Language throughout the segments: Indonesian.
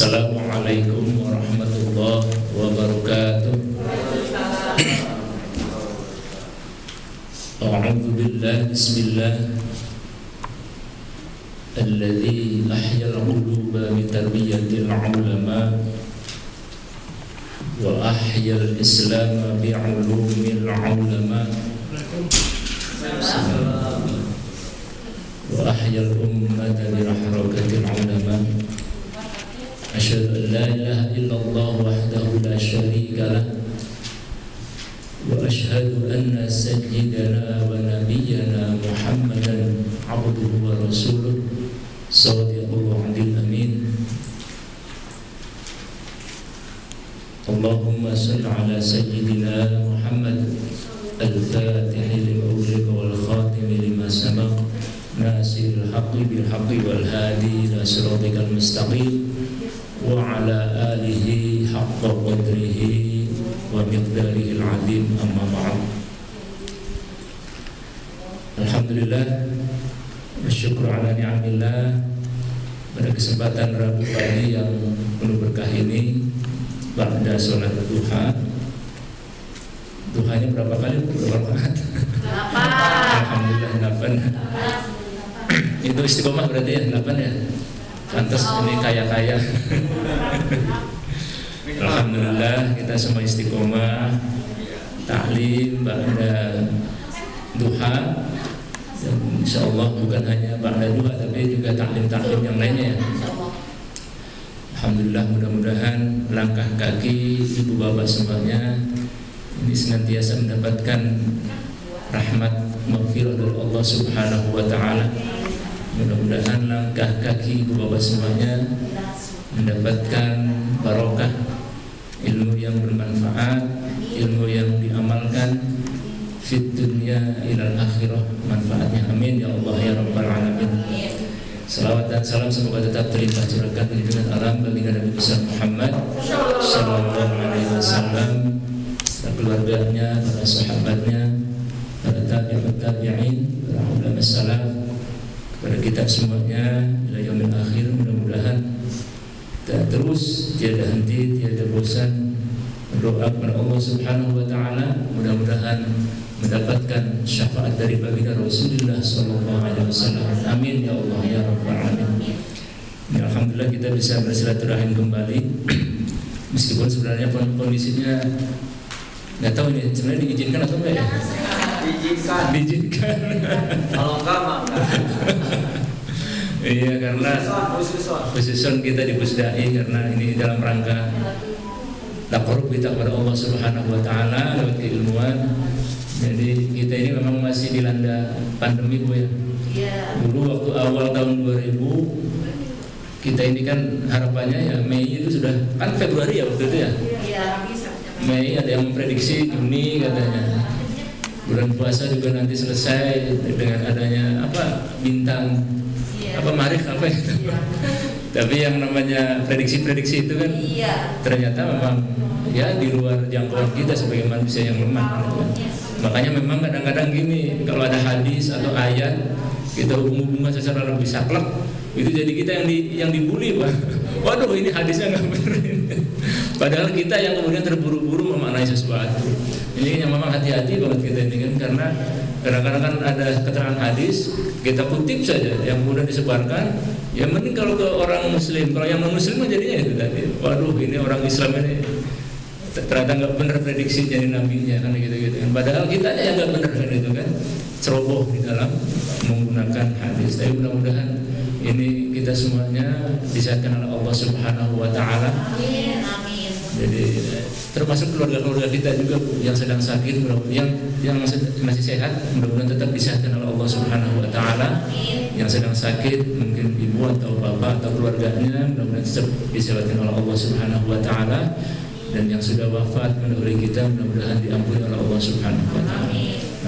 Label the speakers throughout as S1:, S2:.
S1: Assalamualaikum warahmatullahi wabarakatuh. A'udzu billahi bismillah alladzi ahyal quluba bi tarbiyatil ulama wa ahyal islam bi ulumil ulama wa ahyal ummata bi harakati ulama. Asyhadu an la ilaha illallah wahdahu la syarika lah wa asyhadu anna sayyidana wa nabiyyana Muhammadan abduhu wa rasuluh shadiqul wa'dil amin. Allahumma shalli ala sayyidina Muhammad al-fatihi lima ughliqa wal khatimi lima sabaq nasiril haqqi bil haqqi wal hadi ila siratikal mustaqim wa ala alihi haqqa qadrihi wa miqdarihil azim, amma ba'd. Alhamdulillah wa syukur ala ni'amillah. Pada kesempatan Rabu pagi yang penuh berkah ini, ba'da sholat duha. Duhanya berapa kali? Berapa rakaat? 8. Alhamdulillah 8. Itu istiqomah berarti ya 8 ya. Pantas ini kaya-kaya. Alhamdulillah kita semua istiqomah taklim ba'da duha. Dan insyaallah bukan hanya ba'da duha tapi juga taklim-taklim yang lainnya ya. Alhamdulillah, mudah-mudahan langkah kaki ibu bapak semuanya ini senantiasa mendapatkan rahmat maghfirah dari Allah Subhanahu wa taala. Mudah-mudahan langkah kaki ibu bapak semuanya mendapatkan barokah, ilmu yang bermanfaat, ilmu yang diamalkan fit dunya ilal akhirah, manfaatnya amin ya Allah ya rabbal alamin. Salawat dan salam semoga tetap terlimpah curahkan junjungan alam baginda Nabi besar Muhammad sallallahu alaihi wasallam, keluarganya, para sahabatnya, para tabi'in, para ulama salaf, kepada kita semuanya ila yaumil akhir. Mudah-mudahan kita terus tiada henti, tiada bosan berdoa kepada Allah Subhanahu wa taala, mudah-mudahan mendapatkan syafaat dari baginda Rasulullah sallallahu alaihi wasallam. Amin ya Allah ya rabbal alamin. Ya, alhamdulillah kita bisa bersilaturahim kembali meskipun sebenarnya kondisinya nggak tahu ini sebenarnya diizinkan atau enggak ya? Diizinkan. Kalau enggak maka. Iya, karena khususon kita di Pusdai karena ini dalam rangka taqarrub kita kepada Allah Subhanahu wa taala lewat keilmuan. Jadi kita ini memang masih dilanda pandemi Bu ya. Dulu waktu awal tahun 2000 kita ini kan harapannya ya Mei itu sudah, kan Februari ya waktu itu ya. Mei ada yang memprediksi Juni katanya. Bulan puasa juga nanti selesai dengan adanya apa bintang apa Marikh apa itu. Tapi yang namanya prediksi-prediksi itu kan ternyata memang ya di luar jangkauan kita sebagai manusia yang lemah. Makanya memang kadang-kadang gini, kalau ada hadis atau ayat kita hubung-hubungkan secara lebih saklek, itu jadi kita yang dibully Pak. Waduh ini hadisnya nggak benar. Padahal kita yang kemudian terburu-buru memaknai sesuatu. Ini yang memang hati-hati banget kita ini kan, karena kadang-kadang kan ada keterangan hadis kita kutip saja yang kemudian disebarkan. Ya mending kalau ke orang muslim, kalau yang non muslim jadinya itu tadi. Waduh ini orang Islam ini ternyata nggak benar prediksi jadi nabinya kan gitu-gitu kan. Padahal kita yang nggak benar kan itu kan, ceroboh di dalam menggunakan hadis. Tapi mudah-mudahan ini kita semuanya disehatkan oleh Allah Subhanahu wa taala. Amin. Jadi termasuk keluarga-keluarga kita juga yang sedang sakit, yang masih sehat, mudah-mudahan tetap disehatkan oleh Allah Subhanahu wa taala. Yang sedang sakit mungkin ibu atau bapak atau keluarganya, mudah-mudahan tetap disehatkan oleh Allah Subhanahu wa taala. Dan yang sudah wafat mendahului kita mudah-mudahan diampuni oleh Allah Subhanahu wa taala.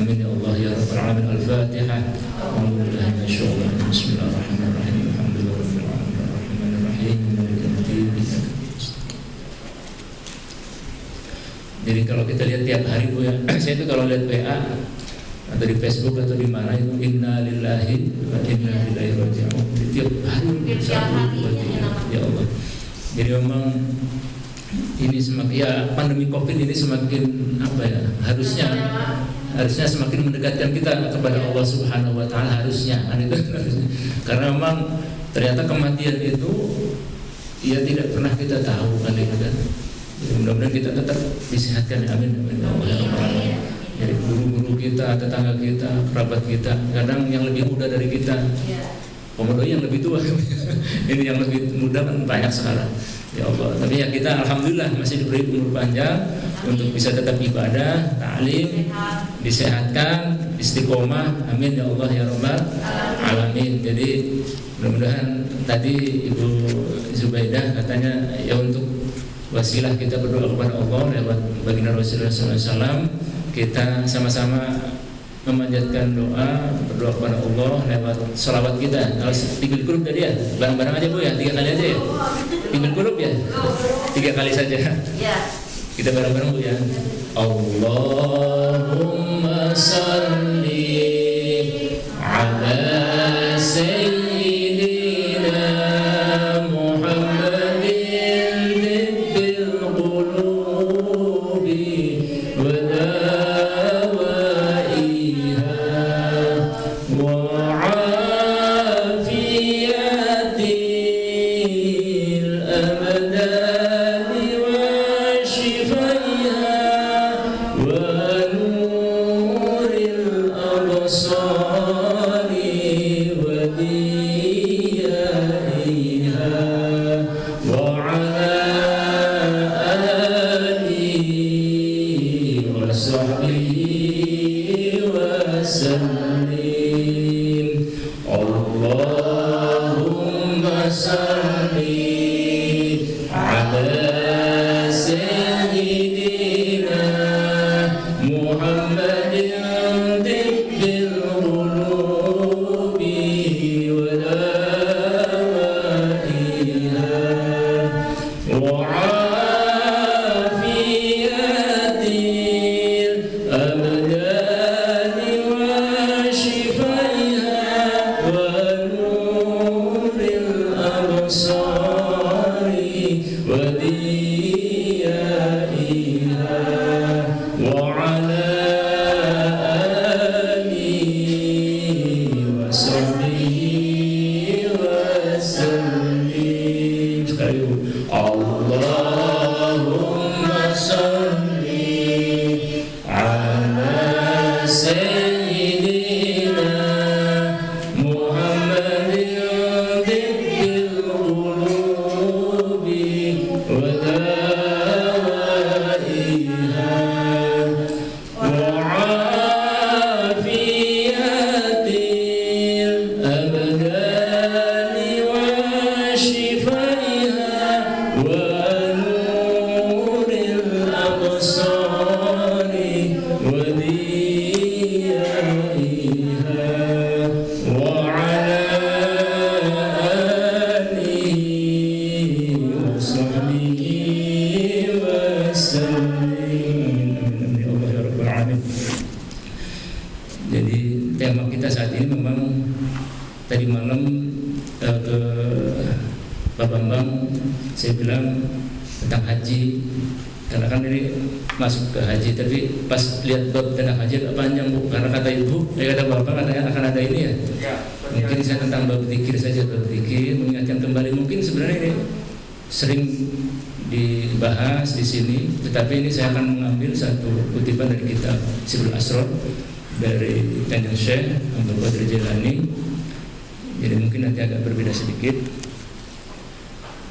S1: Amin ya Allah ya rabbal alamin. Al-Fatihah. Bismillahirrahmanirrahim. Alhamdulillahirabbil alamin. Arrahmanirrahim. Maliki yaumiddin. Jadi kalau kita lihat tiap hari Bu ya, saya itu kalau lihat WA atau di Facebook atau di mana itu inna lillahi wa inna ilaihi raji'un. Tiap hari 1, 2, 3 ya Allah. Jadi memang ini semakin ya pandemi Covid ini semakin apa ya, harusnya semakin mendekatkan kita kepada Allah Subhanahu wa taala, harusnya. Karena memang ternyata kematian itu ya tidak pernah kita tahu kan itu kan. Jadi mudah-mudahan kita tetap disehatkan, amin ya Allah ya Rabbal alamin. Jadi guru-guru kita, tetangga kita, kerabat kita, kadang yang lebih muda dari kita, komodo yang lebih tua. Ini yang lebih muda kan banyak sekarang. Ya Allah, tapi ya kita alhamdulillah masih diberi umur panjang untuk bisa tetap ibadah, ta'lim, disehatkan, istiqomah, amin ya Allah ya Rabbal alamin. Jadi mudah-mudahan tadi Ibu Zubaidah katanya ya untuk wasilah kita berdoa kepada Allah lewat baginda Rasulullah SAW, kita sama-sama memanjatkan doa, berdoa kepada Allah lewat sholawat kita. Kalau tinggal grup tadi ya, bareng-bareng aja Bu ya, 3 kali aja ya. Tinggal grup ya, 3 kali saja. Kita bareng-bareng Bu ya. Allahumma salli ala sayyidina Muhammadin tibbil qulubi wa saya bilang tentang haji, karena kan ini masuk ke haji, tapi pas lihat bab tentang haji agak panjang Bu, karena kata ibu, kata bapak katanya akan ada ini ya. Mungkin saya tentang bab zikir saja, bab zikir mengingatkan kembali. Mungkin sebenarnya ini sering dibahas di sini, tetapi ini saya akan mengambil satu kutipan dari kitab Sirrul Asrar dari Kanjeng Syekh Abdul Qadir Jailani. Jadi mungkin nanti agak berbeda sedikit.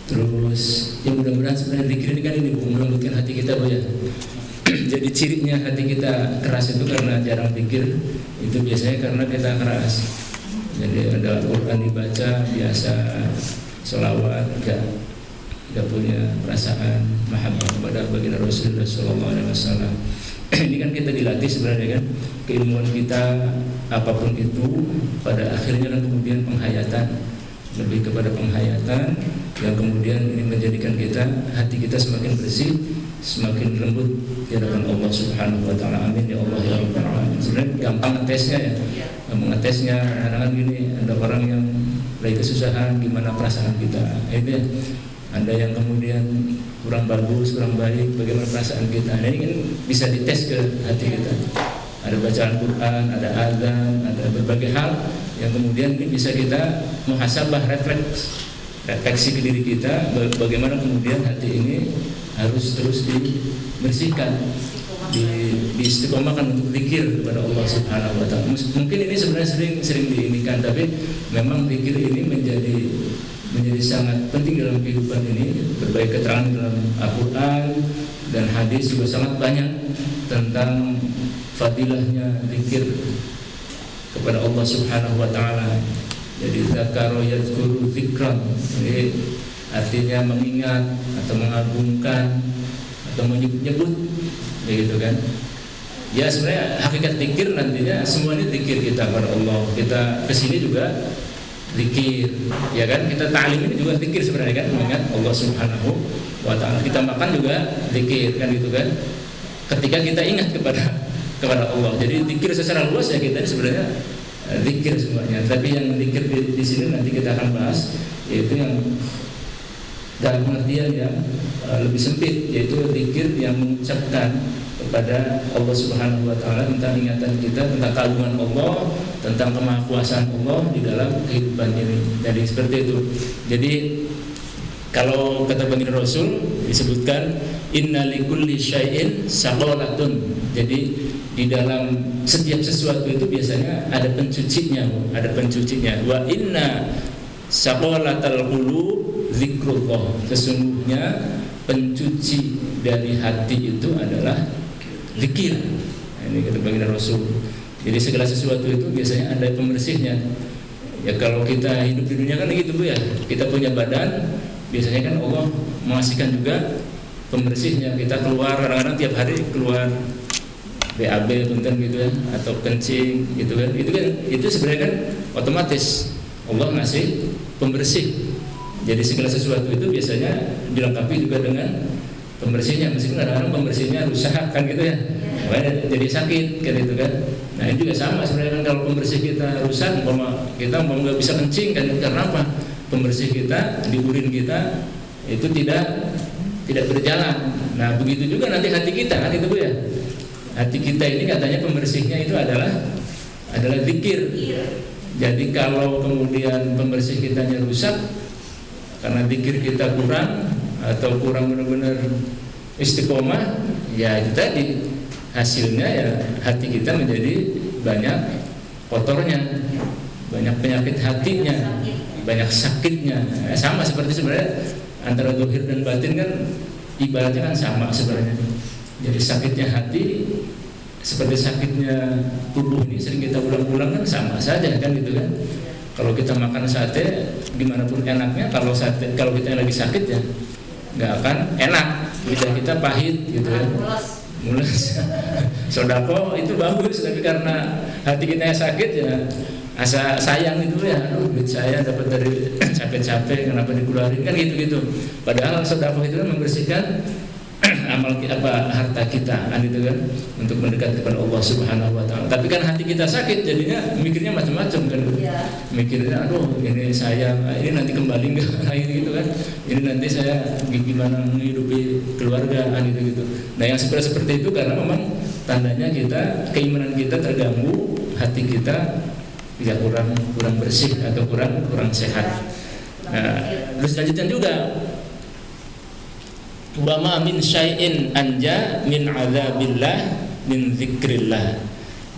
S1: Terus yang mudah-mudahan sebenarnya zikir ini kan ini Bu, melembutkan hati kita Bu ya. Jadi cirinya hati kita keras itu karena jarang zikir, itu biasanya karena kita keras. Jadi ada Al-Quran dibaca biasa, sholawat gak punya perasaan mahabbah kepada baginda Rasulullah SAW. Ini kan kita dilatih sebenarnya kan, keilmuan kita apapun itu pada akhirnya kan kemudian penghayatan, lebih kepada penghayatan yang kemudian ini menjadikan kita, hati kita semakin bersih, semakin lembut di hadapan Allah Subhanahu wa taala. Amin ya Allah ya Rabbal alamin. Sebenarnya gampang ngetesnya ya. Gampang ngetesnya, kadang-kadang gini, ada orang yang lagi kesusahan, gimana perasaan kita. Itu ya. ada yang kemudian kurang bagus, kurang baik, bagaimana perasaan kita. Nah, ini kan bisa dites ke hati kita. Ada bacaan Quran, ada azan, ada berbagai hal yang kemudian ini bisa kita muhasabah, refleksi ke diri kita, bagaimana kemudian hati ini harus terus dibersihkan, diistiqomahkan untuk zikir kepada Allah Subhanahu wa taala. Mungkin ini sebenarnya sering diinginkan, tapi memang zikir ini menjadi sangat penting dalam kehidupan ini. Berbagai keterangan dalam Al-Quran dan hadis juga sangat banyak tentang fadilahnya zikir kepada Allah Subhanahu wa taala. Jadi zakaro yazkuru dzikran, jadi artinya mengingat atau mengagungkan atau menyebut-nyebut, begitu kan. Ya sebenarnya hakikat zikir nantinya semuanya zikir kita kepada Allah. Kita kesini juga zikir, ya kan. Kita ta'lim ini juga zikir sebenarnya kan, mengingat Allah Subhanahu wa taala. Kita makan juga zikir kan, gitu kan. Ketika kita ingat kepada Allah. Jadi zikir secara luas ya kita ini sebenarnya zikir semuanya. Tapi yang zikir di sini nanti kita akan bahas, yaitu yang dalam pengertian yang lebih sempit, yaitu zikir yang mengucapkan kepada Allah Subhanahu wa taala tentang ingatan kita, tentang keagungan Allah, tentang kemahakuasaan Allah di dalam kehidupan ini. Jadi seperti itu. Jadi kalau kata baginda Rasul disebutkan inna likulli syai'in shaqalatun. Jadi di dalam setiap sesuatu itu biasanya ada pencucinya, Wa inna shaqalatal qulub zikrullah. Sesungguhnya pencuci dari hati itu adalah zikir. Nah, ini kata baginda Rasul. Jadi segala sesuatu itu biasanya ada pembersihnya. Ya kalau kita hidup di dunia kan gitu Bu ya. Kita punya badan, biasanya kan Allah mengasihkan juga pembersihnya. Kita keluar kadang-kadang tiap hari keluar BAB punten gitu kan, atau kencing gitu kan. Itu sebenarnya kan otomatis Allah ngasih pembersih. Jadi segala sesuatu itu biasanya dilengkapi juga dengan pembersihnya. Meskipun kadang-kadang pembersihnya rusak kan gitu ya, jadi sakit kan itu kan. Nah ini juga sama sebenarnya kan, kalau pembersih kita rusak, kita mau nggak bisa kencing kan, karena apa? Pembersih kita di urin kita itu tidak berjalan. Nah begitu juga nanti hati kita kan itu Bu ya. Hati kita ini katanya pembersihnya itu adalah zikir. Jadi kalau kemudian pembersih kitanya rusak karena zikir kita kurang atau kurang benar-benar istiqomah, ya itu tadi hasilnya ya hati kita menjadi banyak kotornya, banyak penyakit hatinya, banyak sakitnya. Sama seperti sebenarnya antara zahir dan batin kan ibaratnya kan sama sebenarnya. Jadi sakitnya hati seperti sakitnya tubuh ini sering kita ulang-ulang kan sama saja kan gitu kan. Kalau kita makan sate gimana pun enaknya, kalau kita lagi sakit ya nggak akan enak, lidah kita pahit gitu kan. Mulas. Sodako itu bagus, tapi karena hati kita yang sakit ya asa sayang itu ya, duit saya dapat dari capek-capek kenapa dikeluarin kan gitu-gitu. Padahal sodako itu kan membersihkan amal harta kita kan itu kan, untuk mendekat kepada Allah Subhanahu wa taala. Tapi kan hati kita sakit, jadinya mikirnya macam-macam kan. Mikirnya aduh ini saya ini nanti kembali enggak gitu kan. Ini nanti saya gimana menghidupi keluarga kan gitu. Nah, yang seperti itu karena memang tandanya keimanan kita terganggu, hati kita tidak kurang bersih atau kurang sehat. Nah, terus selanjutnya juga wa ma min syai'in anja min adzabillah min dzikrillah.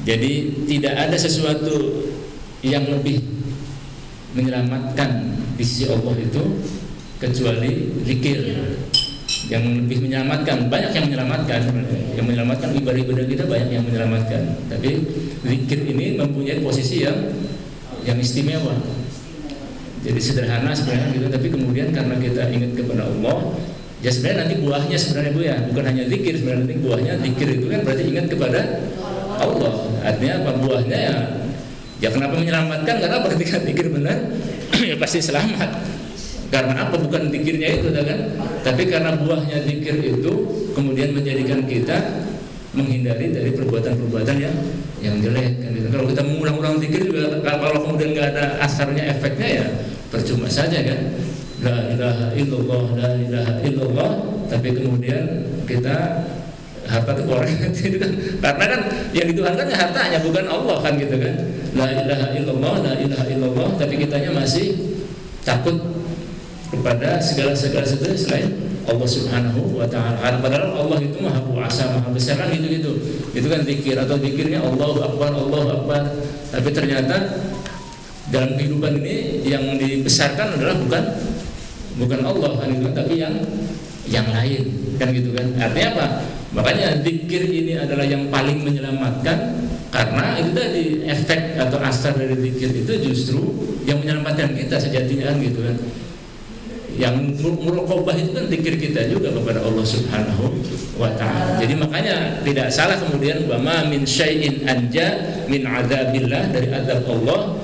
S1: Jadi tidak ada sesuatu yang lebih menyelamatkan di sisi Allah itu kecuali zikir. Yang lebih menyelamatkan, banyak yang menyelamatkan ibadah-ibadah kita, banyak yang menyelamatkan. Tapi zikir ini mempunyai posisi yang istimewa. Jadi sederhana sebenarnya gitu, tapi kemudian karena kita ingat kepada Allah, ya sebenarnya nanti buahnya sebenarnya Bu ya, bukan hanya zikir, sebenarnya nanti buahnya zikir itu kan berarti ingat kepada Allah. Artinya apa buahnya ya kenapa menyelamatkan? Karena ketika zikir benar ya pasti selamat. Karena apa? Bukan zikirnya itu kan, tapi karena buahnya zikir itu kemudian menjadikan kita menghindari dari perbuatan-perbuatan yang jelek kan gitu. Kalau kita mengulang-ulang zikir juga, kalau kemudian nggak ada asarnya, efeknya ya percuma saja kan. la ilaha illallah, la ilaha illallah, tapi kemudian kita harta itu korek gitu kan. Karena kan yang dituhankan ya hartanya, bukan Allah kan gitu kan. La ilaha illallah, la ilaha illallah, tapi kitanya masih takut kepada segala sesuatu selain Allah Subhanahu wa taala. Padahal Allah itu Maha Kuasa, Maha Besar kan gitu-gitu. Itu kan zikir, atau zikirnya Allahu Akbar, Allahu Akbar. Tapi ternyata dalam kehidupan ini yang dibesarkan adalah bukan Allah kan gitu, tapi yang lain kan gitu kan. Artinya apa? Makanya zikir ini adalah yang paling menyelamatkan, karena itu tadi efek atau asar dari zikir itu justru yang menyelamatkan kita sejatinya kan gitu kan. Yang muraqabah itu kan zikir kita juga kepada Allah Subhanahu wa taala. Jadi makanya tidak salah kemudian wa ma min syai'in anja min adzabillah, dari azab Allah,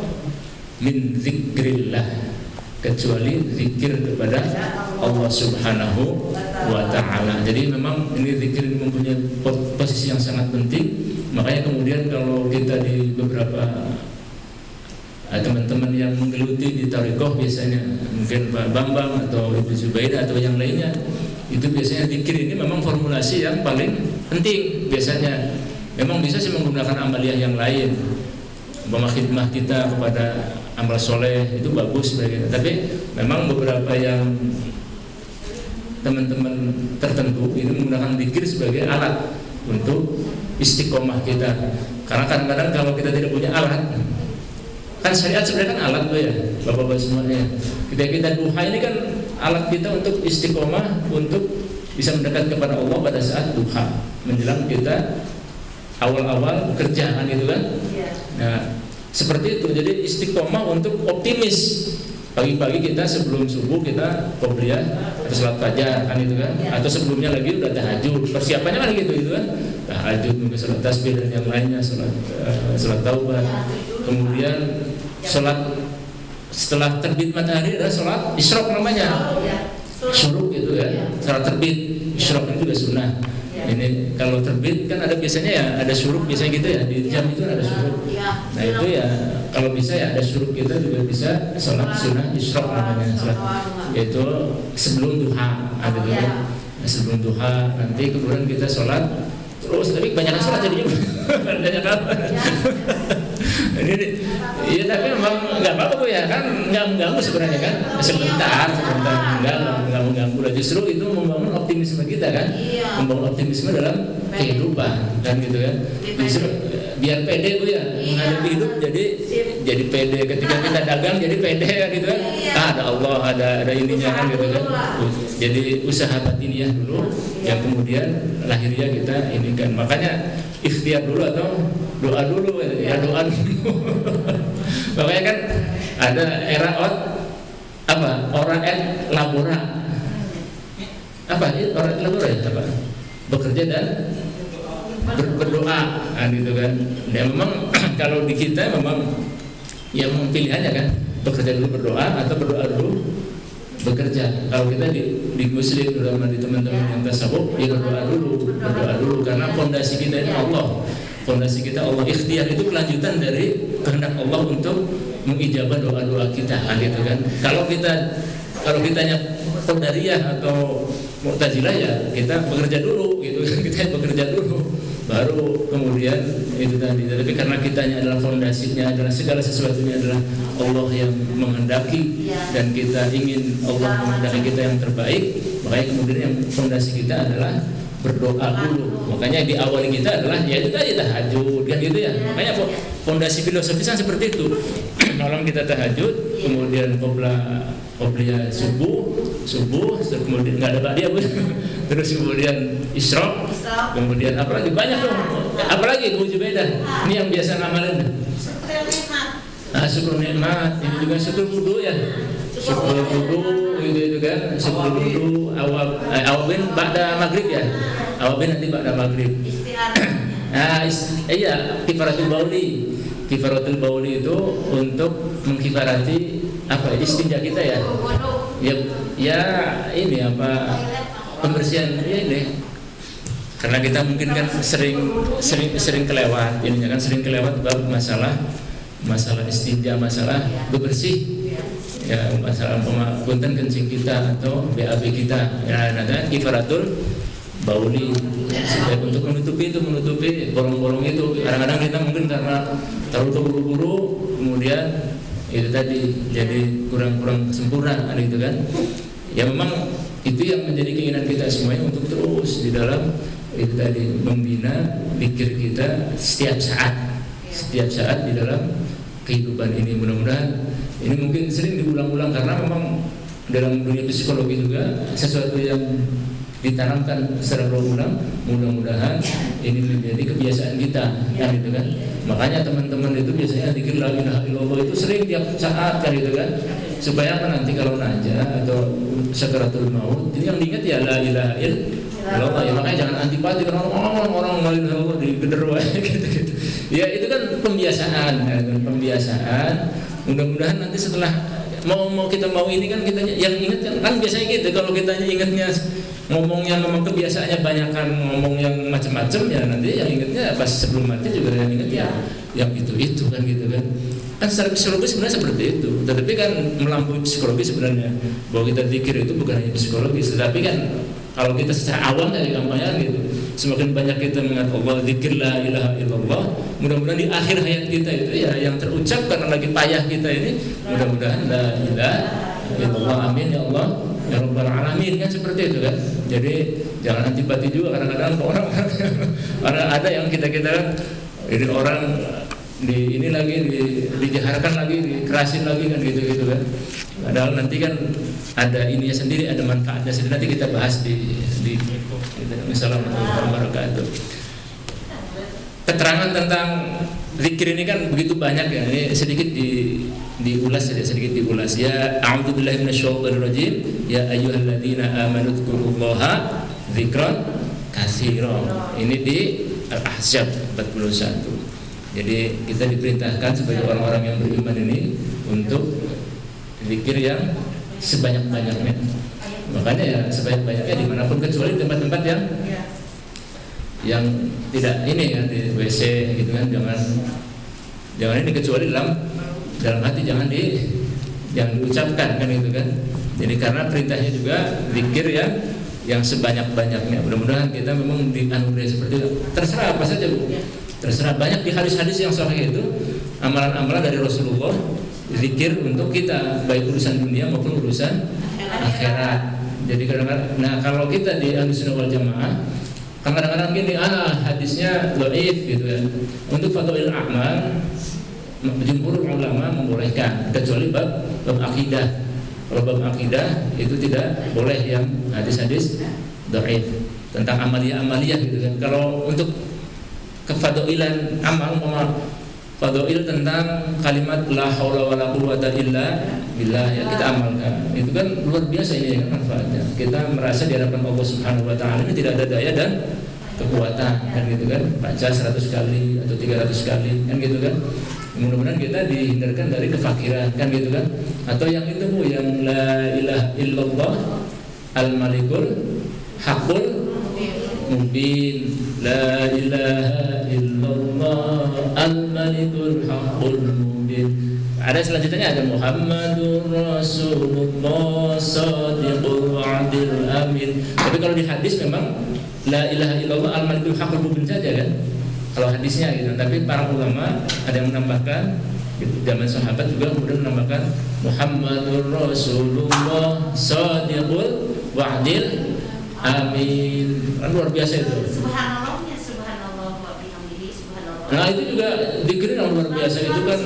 S1: min zikrillah, kecuali zikir kepada Allah Subhanahu wa taala. Jadi memang ini zikir mempunyai posisi yang sangat penting. Makanya kemudian kalau kita di beberapa teman-teman yang menggeluti di Thariqah, biasanya mungkin Pak Bambang atau Ibu Zubaidah atau yang lainnya, itu biasanya zikir ini memang formulasi yang paling penting. Biasanya memang bisa sih menggunakan amaliyah yang lain, khidmah kita kepada amal soleh itu bagus sebagainya. Tapi memang beberapa yang teman-teman tertentu ini menggunakan zikir sebagai alat untuk istiqomah kita. Karena kadang-kadang kalau kita tidak punya alat, kan syariat sebenarnya kan alat tuh ya, bapak-bapak semuanya. Kita duha ini kan alat kita untuk istiqomah, untuk bisa mendekat kepada Allah pada saat duha, menjelang kita awal-awal bekerja kan gitu kan. Nah, seperti itu. Jadi istiqomah untuk optimis. Pagi-pagi kita sebelum subuh kita qobliyah atau salat fajar kan itu kan, atau sebelumnya lagi udah tahajud. Persiapannya kan gitu kan. Tahajud, mungkin salat tasbih dan yang lainnya, salat taubat. Kemudian salat setelah terbit matahari adalah salat isyraq namanya. Syuruk itu ya, salat terbit. Isyraq itu juga sunnah. Ini kalau terbit kan ada biasanya ya, ada syuruk biasanya gitu ya, di jam itu ada syuruk. Nah itu ya kalau bisa ya ada syuruk, kita juga bisa sholat sunnah isyraq namanya, sholat yaitu sebelum duha ada gitu. Sebelum duha nanti kemudian kita sholat terus, tapi kebanyakan sholat jadinya banyak apa? Ini iya, tapi memang nggak apa-apa Bu ya, kan nggak mengganggu sebenarnya kan, sebentar nggak mengganggu lah. Justru itu membangun optimisme kita kan, membangun optimisme dalam kehidupan kan gitu kan. Justru biar pede Bu ya menghadapi hidup, jadi pede ketika kita dagang, jadi pede kan gitu kan. Ada Allah, ada ininya kan gitu kan. Jadi usaha batiniah dulu, yang kemudian lahiriah kita ini kan. Makanya ikhtiar dulu atau doa dulu ya, doa dulu. Makanya kan ada era orang labora. Apa ini orang labora ya, apa? Bekerja dan berdoa gitu kan. Ya memang kalau di kita memang ya pilihannya kan, bekerja dulu berdoa atau berdoa dulu bekerja. Kalau kita di muslim, terutama di teman-teman yang tasawuf, ya berdoa dulu karena fondasi kita ini Allah. Fondasi kita Allah. Ikhtiar itu kelanjutan dari kehendak Allah untuk mengijabah doa-doa kita gitu kan. Kalau kitanya Qadariyah atau Mu'tazilah ya kita bekerja dulu gitu kan. Kita bekerja dulu baru kemudian itu tadi. Tapi karena kitanya adalah fondasinya adalah segala sesuatunya adalah Allah yang menghendaki, dan kita ingin Allah menghendaki kita yang terbaik, makanya kemudian yang fondasi kita adalah berdoa dulu. Makanya di awal kita adalah ya itu tadi tahajud kan gitu ya. Makanya fondasi filosofisnya seperti itu. Kalau kita tahajud, kemudian qobliyah subuh, kemudian nggak ada ba'diyah Bu. Terus kemudian isyraq, kemudian apalagi banyak tuh. Apalagi Bu Zubaidah. Ini yang biasa ngamalin. Syukur nikmat, ini juga syukur wudu ya. Syukur wudu itu kan, syukur wudu awabin ba'da maghrib ya. Awabin nanti ba'da maghrib. Iya, kifaratul bauli. Kifaratul bauli itu untuk mengkifarati apa istinja kita ya. Ya ini apa pembersihan ini. Karena kita mungkin kan sering kelewat, ininya kan sering kelewat bab masalah istinja, masalah bebersih. ya masalah punten kencing kita atau BAB kita ya nanti kifaratul bauli supaya untuk menutupi bolong-bolong itu. Kadang-kadang kita mungkin karena terlalu terburu-buru kemudian itu tadi jadi kurang sempurna gitu kan. Ya memang itu yang menjadi keinginan kita semuanya untuk terus di dalam itu tadi membina pikir kita setiap saat di dalam kehidupan ini. Mudah-mudahan ini mungkin sering diulang-ulang karena memang dalam dunia psikologi juga sesuatu yang ditanamkan secara berulang. Mudah-mudahan ini menjadi kebiasaan kita kan gitu kan. Makanya teman-teman itu biasanya zikir la ilaha illallah itu sering tiap saat kan gitu kan. Supaya apa nanti kalau najah atau sakaratul maut ini yang diingat ya la ilaha illallah ya. Makanya jangan antipati karena orang la ilaha illallah di gederwa gitu-gitu. Ya itu kan pembiasaan kan, pembiasaan. Mudah-mudahan nanti setelah mau kita mau ini kan kita yang ingat kan biasanya gitu. Kalau kita ingatnya ngomongnya memang kebiasaannya banyak kan ngomong yang macam-macam ya nanti yang ingatnya pas sebelum mati juga yang ingat ya yang itu kan gitu kan. Kan secara psikologi sebenarnya seperti itu. Tetapi kan melampaui psikologi sebenarnya bahwa kita zikir itu bukan hanya psikologis, tetapi kan kalau kita secara awam dari gampangnya gitu. Semakin banyak kita mengingat Allah, zikir la ilaha illallah, mudah-mudahan di akhir hayat kita itu ya yang terucap karena lagi payah kita ini, mudah-mudahan la ilaha illallah, amin ya Allah ya rabbal alamin, kan seperti itu kan. Jadi jangan antipati juga kadang-kadang orang karena ada yang kita ini orang di ini lagi dijaharkan lagi, dikerasin lagi kan gitu kan. Padahal nanti kan ada ininya sendiri, ada manfaatnya sendiri. Nanti kita bahas di Assalamualaikum warahmatullahi wabarakatuh. Keterangan tentang zikir ini kan begitu banyak ya. Ini sedikit diulas saja, sedikit diulas. Ya a'udzubillahi minasyaitonirrajim. Ya ayyuhalladzina amanu dzkurullaha dzikran katsira. Ini di Al-Ahzab 41. Jadi kita diperintahkan sebagai orang-orang yang beriman ini untuk zikir yang sebanyak-banyaknya. Makanya ya sebanyak-banyaknya dimanapun kecuali tempat-tempat yang tidak ini kan di WC gitu kan, jangan ini kecuali dalam hati jangan diucapkan kan gitu kan. Jadi karena perintahnya juga zikir yang sebanyak-banyaknya. Mudah-mudahan kita memang dianugerahi seperti itu. Terserah apa saja Bu. Terserah, banyak di hadis-hadis yang sahih itu amalan-amalan dari Rasulullah zikir untuk kita baik urusan dunia maupun urusan akhirat. Jadi kadang-kadang, nah kalau kita di Ahlussunnah wal Jamaah kadang-kadang gini, hadisnya dhaif gitu kan. Untuk fadhail a'mal jumhur ulama membolehkan kecuali bab akidah. Kalau bab akidah itu tidak boleh yang hadis-hadis dhaif tentang amaliyah gitu kan. Kalau untuk kefadailan amal fadail tentang kalimat la haula wala quwwata illa billah ya kita amalkan. Itu kan luar biasa ini kan manfaatnya. Kita merasa di hadapan Allah Subhanahu wa taala ini tidak ada daya dan kekuatan kan gitu kan. Baca 100 kali atau 300 kali kan gitu kan. Mudah-mudahan kita dihindarkan dari kefakiran kan gitu kan. Atau yang itu Bu yang la ilaha illallah al-malikul haqqul mubin, la ilaha illallah al-malikul haqqul mubin. Ada selanjutnya ada Muhammadur Rasulullah shadiqul wa'dil amin. Tapi kalau di hadis memang la ilaha illallah al-malikul haqqul mubin saja kan. Kalau hadisnya gitu. Tapi para ulama ada yang menambahkan, zaman sahabat juga kemudian menambahkan Muhammadur Rasulullah shadiqul wa'dil amin. Kan luar biasa itu.
S2: Subhanallahnya subhanallah wa bihamdihi subhanallah.
S1: Nah itu juga zikir yang luar biasa itu kan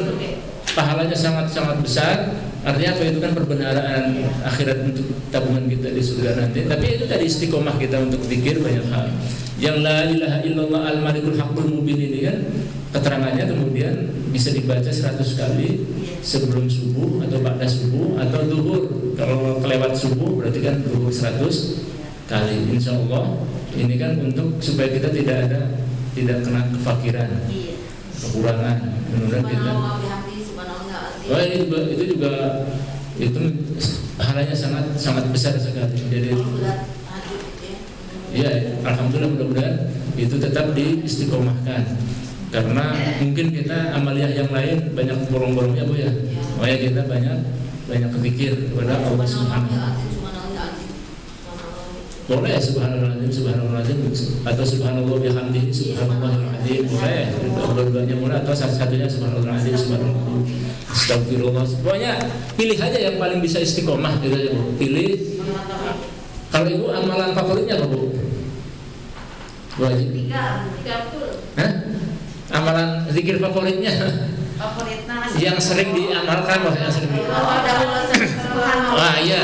S1: pahalanya sangat-sangat besar. Artinya apa itu kan perbendaharaan akhirat untuk tabungan kita di surga nanti. Tapi itu tadi istiqomah kita untuk zikir banyak hal. Yang la ilaha illallah al-malikul haqqul mubin ini kan keterangannya kemudian bisa dibaca 100 kali sebelum subuh atau ba'da subuh atau zuhur. Kalau kelewat subuh berarti kan zuhur 100 kali. Insya Allah ini kan untuk supaya kita tidak kena kefakiran, kekurangan. Mudah-mudahan kita. Oh itu juga itu halanya sangat besar sekali. Jadi ya alhamdulillah mudah-mudahan itu tetap diistiqomahkan. Karena mungkin kita amaliyah yang lain banyak bolong-bolongnya Bu ya. Makanya kita banyak banyak berzikir kepada Allah Subhanahu wa Ta'ala. Boleh subhanallahazim atau subhanallah bihamdihi subhanallahil azim, boleh dua-duanya boleh, atau satu-satunya subhanallahil azim subhanallah astagfirullah. Pokoknya pilih aja yang paling bisa istiqomah gitu aja Bu. Pilih. Kalau Ibu amalan favoritnya apa Bu? Wajib.
S2: Tiga betul.
S1: Hah? Amalan zikir favoritnya?
S2: Favoritnya
S1: Yang sering diamalkan, maksudnya sering wah iya.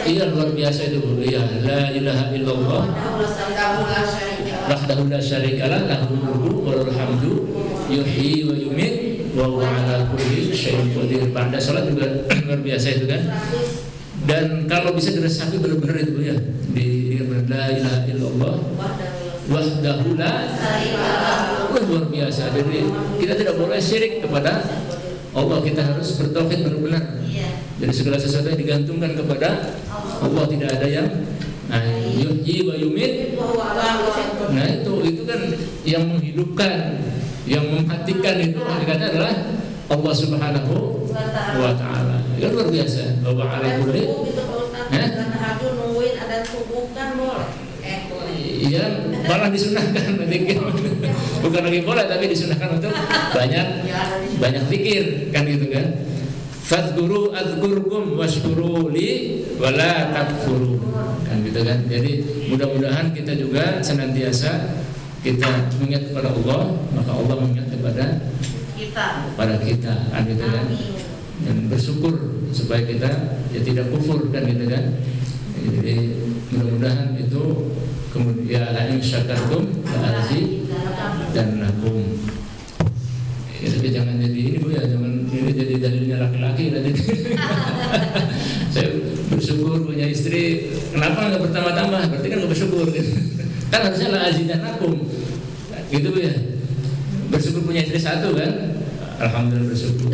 S1: Iya luar biasa itu Bu. Iya, la ilaha illallah wahdahu la syarikalah lahul mulku wa lahul hamdu yuhyi wa yumiit wa huwa ala kulli syai'in qadir. Pada salat juga luar biasa itu kan. Dan kalau bisa diresapi benar-benar itu Bu ya. Di la ilaha illallah wahdahu la syarikalah, luar biasa. Jadi kita tidak boleh syirik kepada Allah, kita harus bertauhid benar-benar. Jadi segala sesuatu yang digantungkan kepada Allah, tidak ada yang yuhyi wa yumiit. Nah itu kan yang menghidupkan, yang mematikan itu hakikatnya adalah Allah Subhanahu wa Ta'ala. Itu luar biasa. Wa ala kulli iya, malah disunahkan zikir. Bukan lagi boleh, tapi disunahkan untuk banyak zikir kan gitu kan. Fadhkuru adzkurkum washkuru li wala takfuru kan gitu kan. Jadi mudah-mudahan kita juga senantiasa kita mengingat kepada Allah, maka Allah mengingat kepada kita kan gitu kan. Dan bersyukur supaya kita ya tidak kufur kan gitu kan. Jadi mudah-mudahan itu kemudian la in syakartum la azidannakum. Ya, tapi jangan jadi ini Bu ya, jangan ini jadi dalilnya laki-laki nanti. Saya bersyukur punya istri, kenapa nggak bertambah-tambah? Berarti kan nggak bersyukur. Kan harusnya la azidannakum. Gitu Bu ya. Bersyukur punya istri satu kan? Alhamdulillah bersyukur.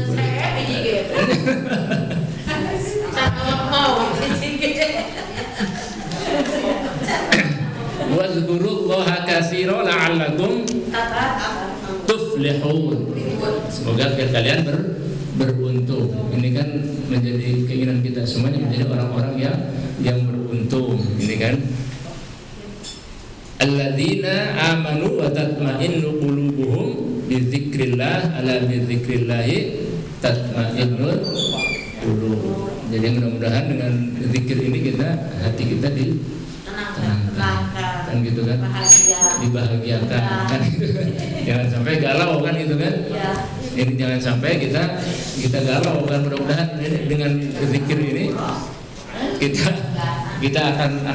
S1: Wazkurullaha katsiran la'allakum tuflihun. Semoga kalian beruntung. Ini kan menjadi keinginan kita semuanya, menjadi orang-orang yang beruntung. Ini kan alladzina amanu wa tatma'innu qulubuhum bidzikrillah, ala bidzikrillah tatma'innul qulub. Jadi mudah-mudahan dengan zikir ini hati kita tenangkan kan gitu kan, dibahagiakan kan gitu kan. Jangan sampai galau kan gitu kan. Ini jangan sampai kita galau kan. Mudah-mudahan ini dengan zikir ini kita akan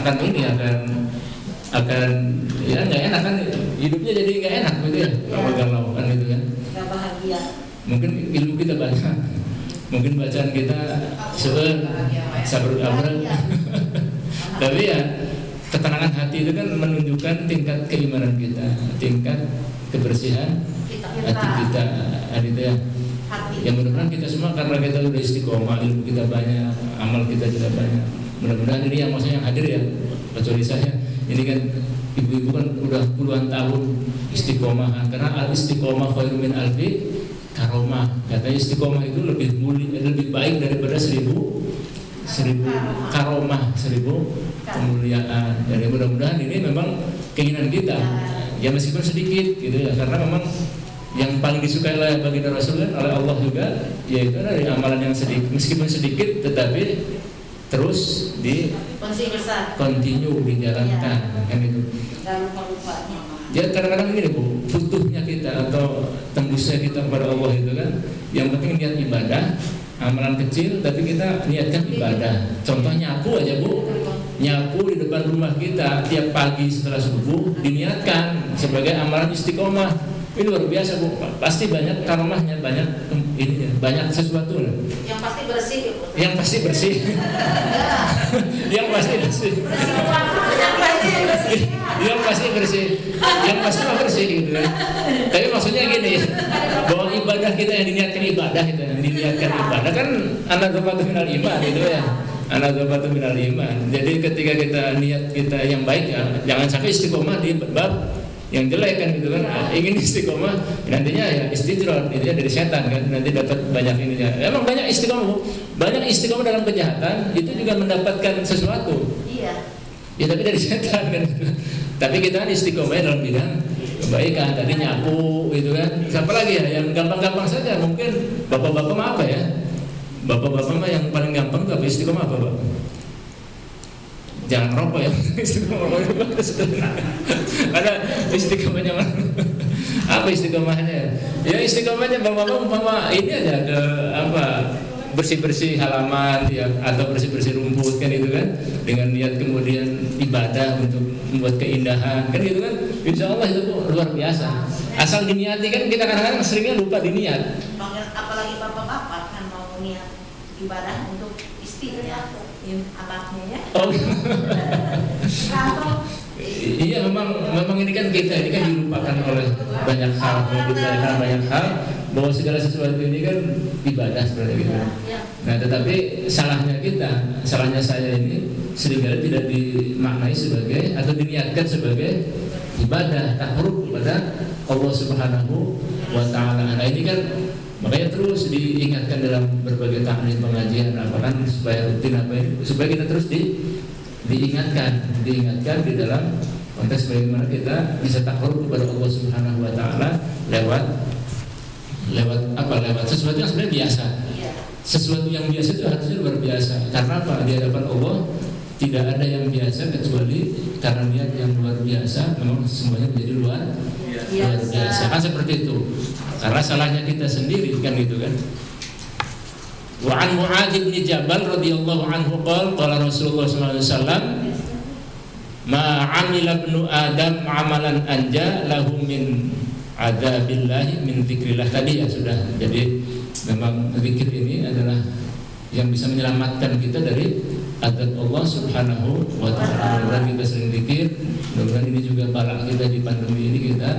S1: ya nggak enak kan, hidupnya jadi nggak enak gitu ya kalau galau kan gitu kan.
S2: Nggak bahagia.
S1: Mungkin ilmu kita banyak, mungkin bacaan kita sabar tapi ya ketenangan hati itu kan menunjukkan tingkat keimanan kita, tingkat kebersihan hati kita, gitu ya. Ya mudah-mudahan kita semua, karena kita udah istiqomah, ilmu kita banyak, amal kita juga banyak. Mudah-mudahan ini yang maksudnya yang hadir ya, kecuali saya. Ini kan ibu-ibu kan udah puluhan tahun istiqomah, karena al-istiqomah khairum min alfi karomah. Katanya istiqomah itu lebih mulia, lebih baik daripada 1000 karomah, 1000 kemuliaan. Jadi mudah-mudahan ini memang keinginan kita, ya meskipun sedikit gitu ya, karena memang yang paling disukai oleh baginda Rasul kan oleh Allah juga, yaitu dari amalan yang sedikit, meskipun sedikit tetapi terus continue dijalankan kan itu. Ya kadang-kadang ini Bu, butuhnya kita atau tembusnya kita kepada Allah itu kan, yang penting niat ibadah, amalan kecil tapi kita niatkan ibadah. Contoh nyapu aja Bu, nyapu di depan rumah kita tiap pagi setelah subuh diniatkan sebagai amalan istiqomah. Ini luar biasa Bu, pasti banyak karomahnya, banyak ini, banyak sesuatu lah.
S2: Yang pasti bersih ya Bu.
S1: Yang pasti bersih. Yang pasti bersih. Yang pasti bersih. Yang pasti mah bersih gitu kan. Tapi maksudnya gini, bahwa ibadah kita yang diniatkan ibadah gitu, yang diniatkan ibadah kan anadzafatu minal iman gitu ya. Anadzafatu minal iman. Jadi ketika kita niat kita yang baik ya, jangan sampai istiqomah di bab yang jelek kan gitu kan. Ingin istiqomah nantinya ya istidroj, intinya dari setan kan, nanti dapat banyak ininya. Emang banyak istiqomah dalam kejahatan itu juga mendapatkan sesuatu.
S2: Iya.
S1: Ya tapi dari setan kan. Tapi kita kan istiqomah dalam bidang kebaikan, tadi nyapu gitu kan. Siapa lagi ya yang gampang-gampang saja, mungkin bapak-bapak mah apa ya? Bapak-bapak mah yang paling gampang tuh apa istiqomah apa, Pak? Jangan rokok ya. Istiqomah ada istiqomahnya mana? Apa istiqomahnya? Ya istiqomahnya bapak-bapak umpama ini aja ke apa? Bersih-bersih halaman ya, atau bersih-bersih rumput kan itu kan, dengan niat kemudian ibadah untuk membuat keindahan kan gitu kan. Insya Allah itu luar biasa. Asal diniati kan, kita kadang-kadang seringnya lupa diniat.
S2: Apalagi bapak-bapak kan mau niat ibadah untuk istrinya, anaknya ya.
S1: Oh. Iya memang ini kan dilupakan oleh banyak hal, dilupakan banyak hal, bahwa segala sesuatu ini kan ibadah sebenarnya gitu. Nah tetapi salahnya saya ini seringkali tidak dimaknai sebagai atau diniatkan sebagai ibadah takarrub kepada Allah Subhanahu wa Ta'ala. Nah ini kan makanya terus diingatkan dalam berbagai taklim pengajian apa kan, supaya rutin apa ini, supaya kita terus diingatkan di dalam konteks bagaimana kita bisa takarrub kepada Allah Subhanahu wa Ta'ala lewat sesuatu yang sebenarnya biasa. Sesuatu yang biasa itu harusnya luar biasa. Karena apa? Di hadapan Allah tidak ada yang biasa kecuali karena niat yang luar biasa. Memang semuanya menjadi luar biasa. Kan seperti itu. Karena salahnya kita sendiri kan gitu kan. Wa an Mu'adz bin Jabal radhiyallahu anhu qala Rasulullah sallallahu alaihi wasallam ma 'amila ibnu Adam 'amalan anja lahu min adzabillahi min dzikrillah. Tadi ya sudah. Jadi memang zikir ini adalah yang bisa menyelamatkan kita dari azab Allah Subhanahu wa Ta'ala. Mudah-mudahan kita sering zikir, mudah-mudahan ini juga balak kita di pandemi ini kita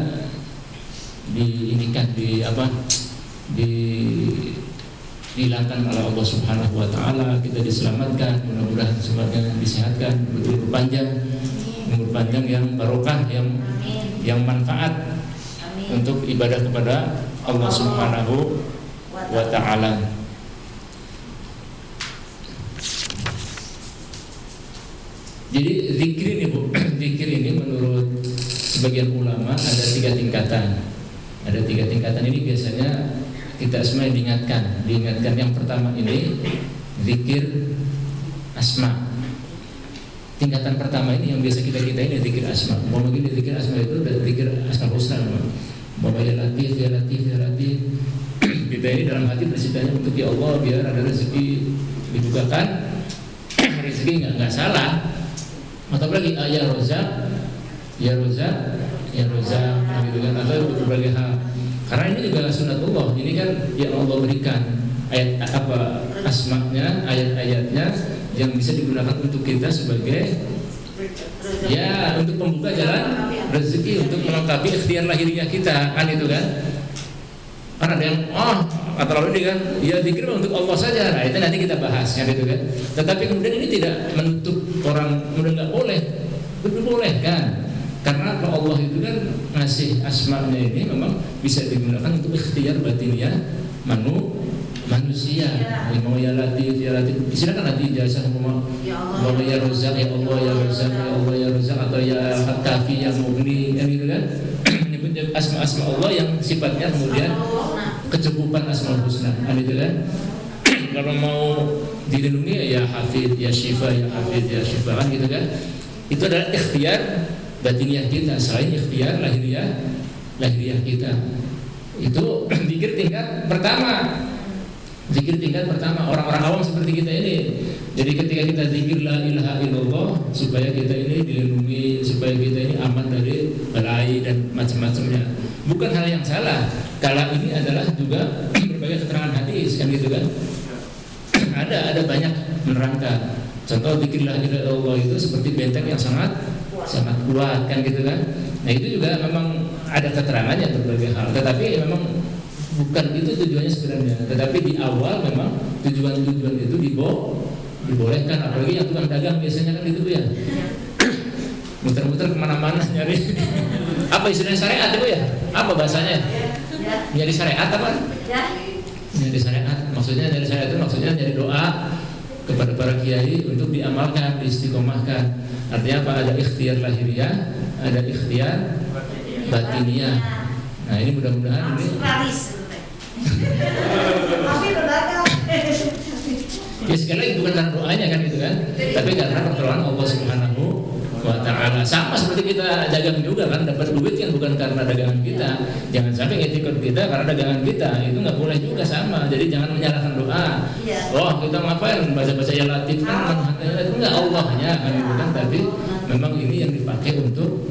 S1: dihilangkan oleh Allah Subhanahu wa Ta'ala, kita diselamatkan, mudah-mudahan semuanya disehatkan, umur panjang yang barokah, yang manfaat untuk ibadah kepada Allah Subhanahu wa Ta'ala. Jadi zikir ini Bu, zikir ini menurut sebagian ulama ada 3 tingkatan. Ada 3 tingkatan ini biasanya kita semua diingatkan. Yang pertama ini zikir asma. Tingkatan pertama ini yang biasa kita ini zikir asma. Mau begini zikir asma itu zikir asma husna. Mau ya latif. Kita ini dalam hati bersitanya untuk ya Allah biar ada rezeki dibukakan. Rezeki enggak salah. Atau lagi ya Rozak gitu kan, atau berbagai hal. Karena ini juga sunatullah. Ini kan yang Allah berikan asma'nya, ayat-ayatnya yang bisa digunakan untuk kita sebagai ya untuk membuka jalan rezeki, untuk melengkapi ikhtiar lahiriah kita kan itu kan. Karena ada yang atau lalu ini kan ya zikir untuk Allah saja. Nah itu nanti kita bahas kan itu kan. Tetapi kemudian ini tidak menutup orang mudah nggak boleh, boleh kan. Karena Allah itu kan ngasih asma'nya ini memang bisa digunakan untuk ikhtiar batiniah manusia. Ya, mau ya latif. Silakan nanti ijazah mau ya Rozak, ya Allah ya Rozak, ya Allah ya Rozak, atau ya Al-Kafi yang Mughni kan gitu kan. Menyebut asma Allah yang sifatnya kemudian kecukupan asmaul husna kan itu kan. Kalau mau dilindungi ya Hafid, ya Syifa, ya Hafid, ya Syifa kan gitu kan. Itu adalah ikhtiar batiniah kita selain ikhtiar lahiriah kita. Itu zikir tingkat pertama. Orang-orang awam seperti kita ini. Jadi ketika kita zikir la ilaha illallah, supaya kita ini dilindungi, supaya kita ini aman dari balai dan macam-macamnya. Bukan hal yang salah. Kalau ini adalah juga berbagai keterangan hadis kan gitu kan. Ada banyak menerangkan. Contoh zikir la ilaha illallah itu seperti benteng yang sangat kuat kan gitu kan. Nah itu juga memang ada keterangannya berbagai hal. Tetapi memang bukan itu tujuannya sebenarnya. Tetapi di awal memang tujuan itu dibolehkan. Apalagi yang tukang dagang biasanya kan itu ya. Muter-muter kemana-mana nyari apa apa istilahnya syariat itu ya? Apa bahasanya? Menjadi syariat apa? Menjadi syariat. Maksudnya dari syariat itu maksudnya dari doa kepada para kiai untuk diamalkan, diistiqomahkan. Artinya apa? Ada ikhtiar lahiriah, ada ikhtiar batiniah. Nah ini mudah-mudahan ini. Ya sekali lagi bukan karena doanya kan gitu kan, tapi karena pertolongan Allah Subhanahu wa Ta'ala. Sama seperti kita dagang juga kan, dapat duit kan bukan karena dagangan kita. Jangan sampai etikot kita karena dagangan kita, itu nggak boleh juga sama. Jadi jangan menyalahkan doa. Oh kita ngapain baca-baca ya latif kan, itu nggak Allahnya kan gitu kan, tapi memang ini yang dipakai untuk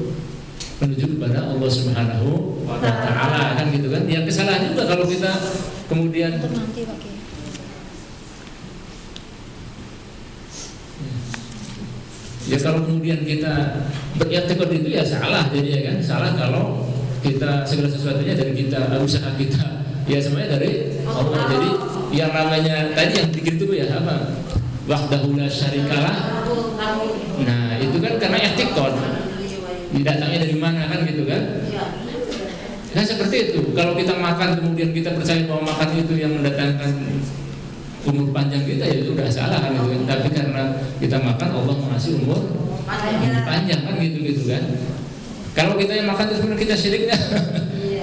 S1: menuju kepada Allah Subhanahu wa Ta'ala kan gitu kan. Yang kesalahan juga kalau kita kemudian ya kalau kemudian kita beriktikad itu ya salah, jadi ya kan salah kalau kita segala sesuatunya dari kita, usaha kita ya semuanya dari Allah. Jadi yang namanya tadi yang pikir itu ya apa? Wahdahu la syarikalah. Nah itu kan karena iktikad, datangnya dari mana kan gitu kan? Nah seperti itu. Kalau kita makan kemudian kita percaya bahwa makan itu yang mendatangkan umur panjang kita, ya itu udah salah kan gitu kan. Tapi karena kita makan Allah mengasih umur panjang kan gitu kan. Kalau kita yang makan terus kita syiriknya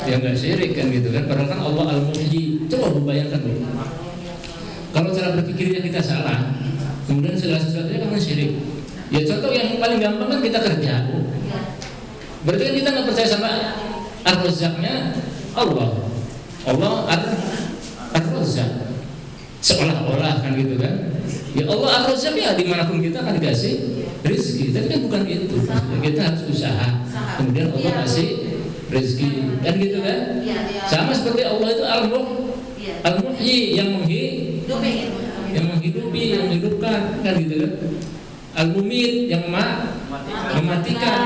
S1: ya nggak syirik kan gitu kan. Padahal kan Allah Al-Muhyi. Coba bayangkan loh. Kalau cara berpikirnya kita salah, kemudian segala sesuatunya kan syirik. Ya contoh yang paling gampang kan kita kerja. Berarti kan kita nggak percaya sama Ar-Razzaqnya Allah. Allah Ar-Razzaq. Seolah-olah kan gitu kan. Ya Allah Ar-Razzaq ya dimanapun kita akan dikasih rezeki. Tapi kan bukan itu. Kita harus usaha. Kemudian Allah kasih rezeki. Kan gitu kan. Sama seperti Allah itu Al-Muhyi yang menghidupi, yang menghidupkan kan gitu kan. Al-Mumit yang mematikan.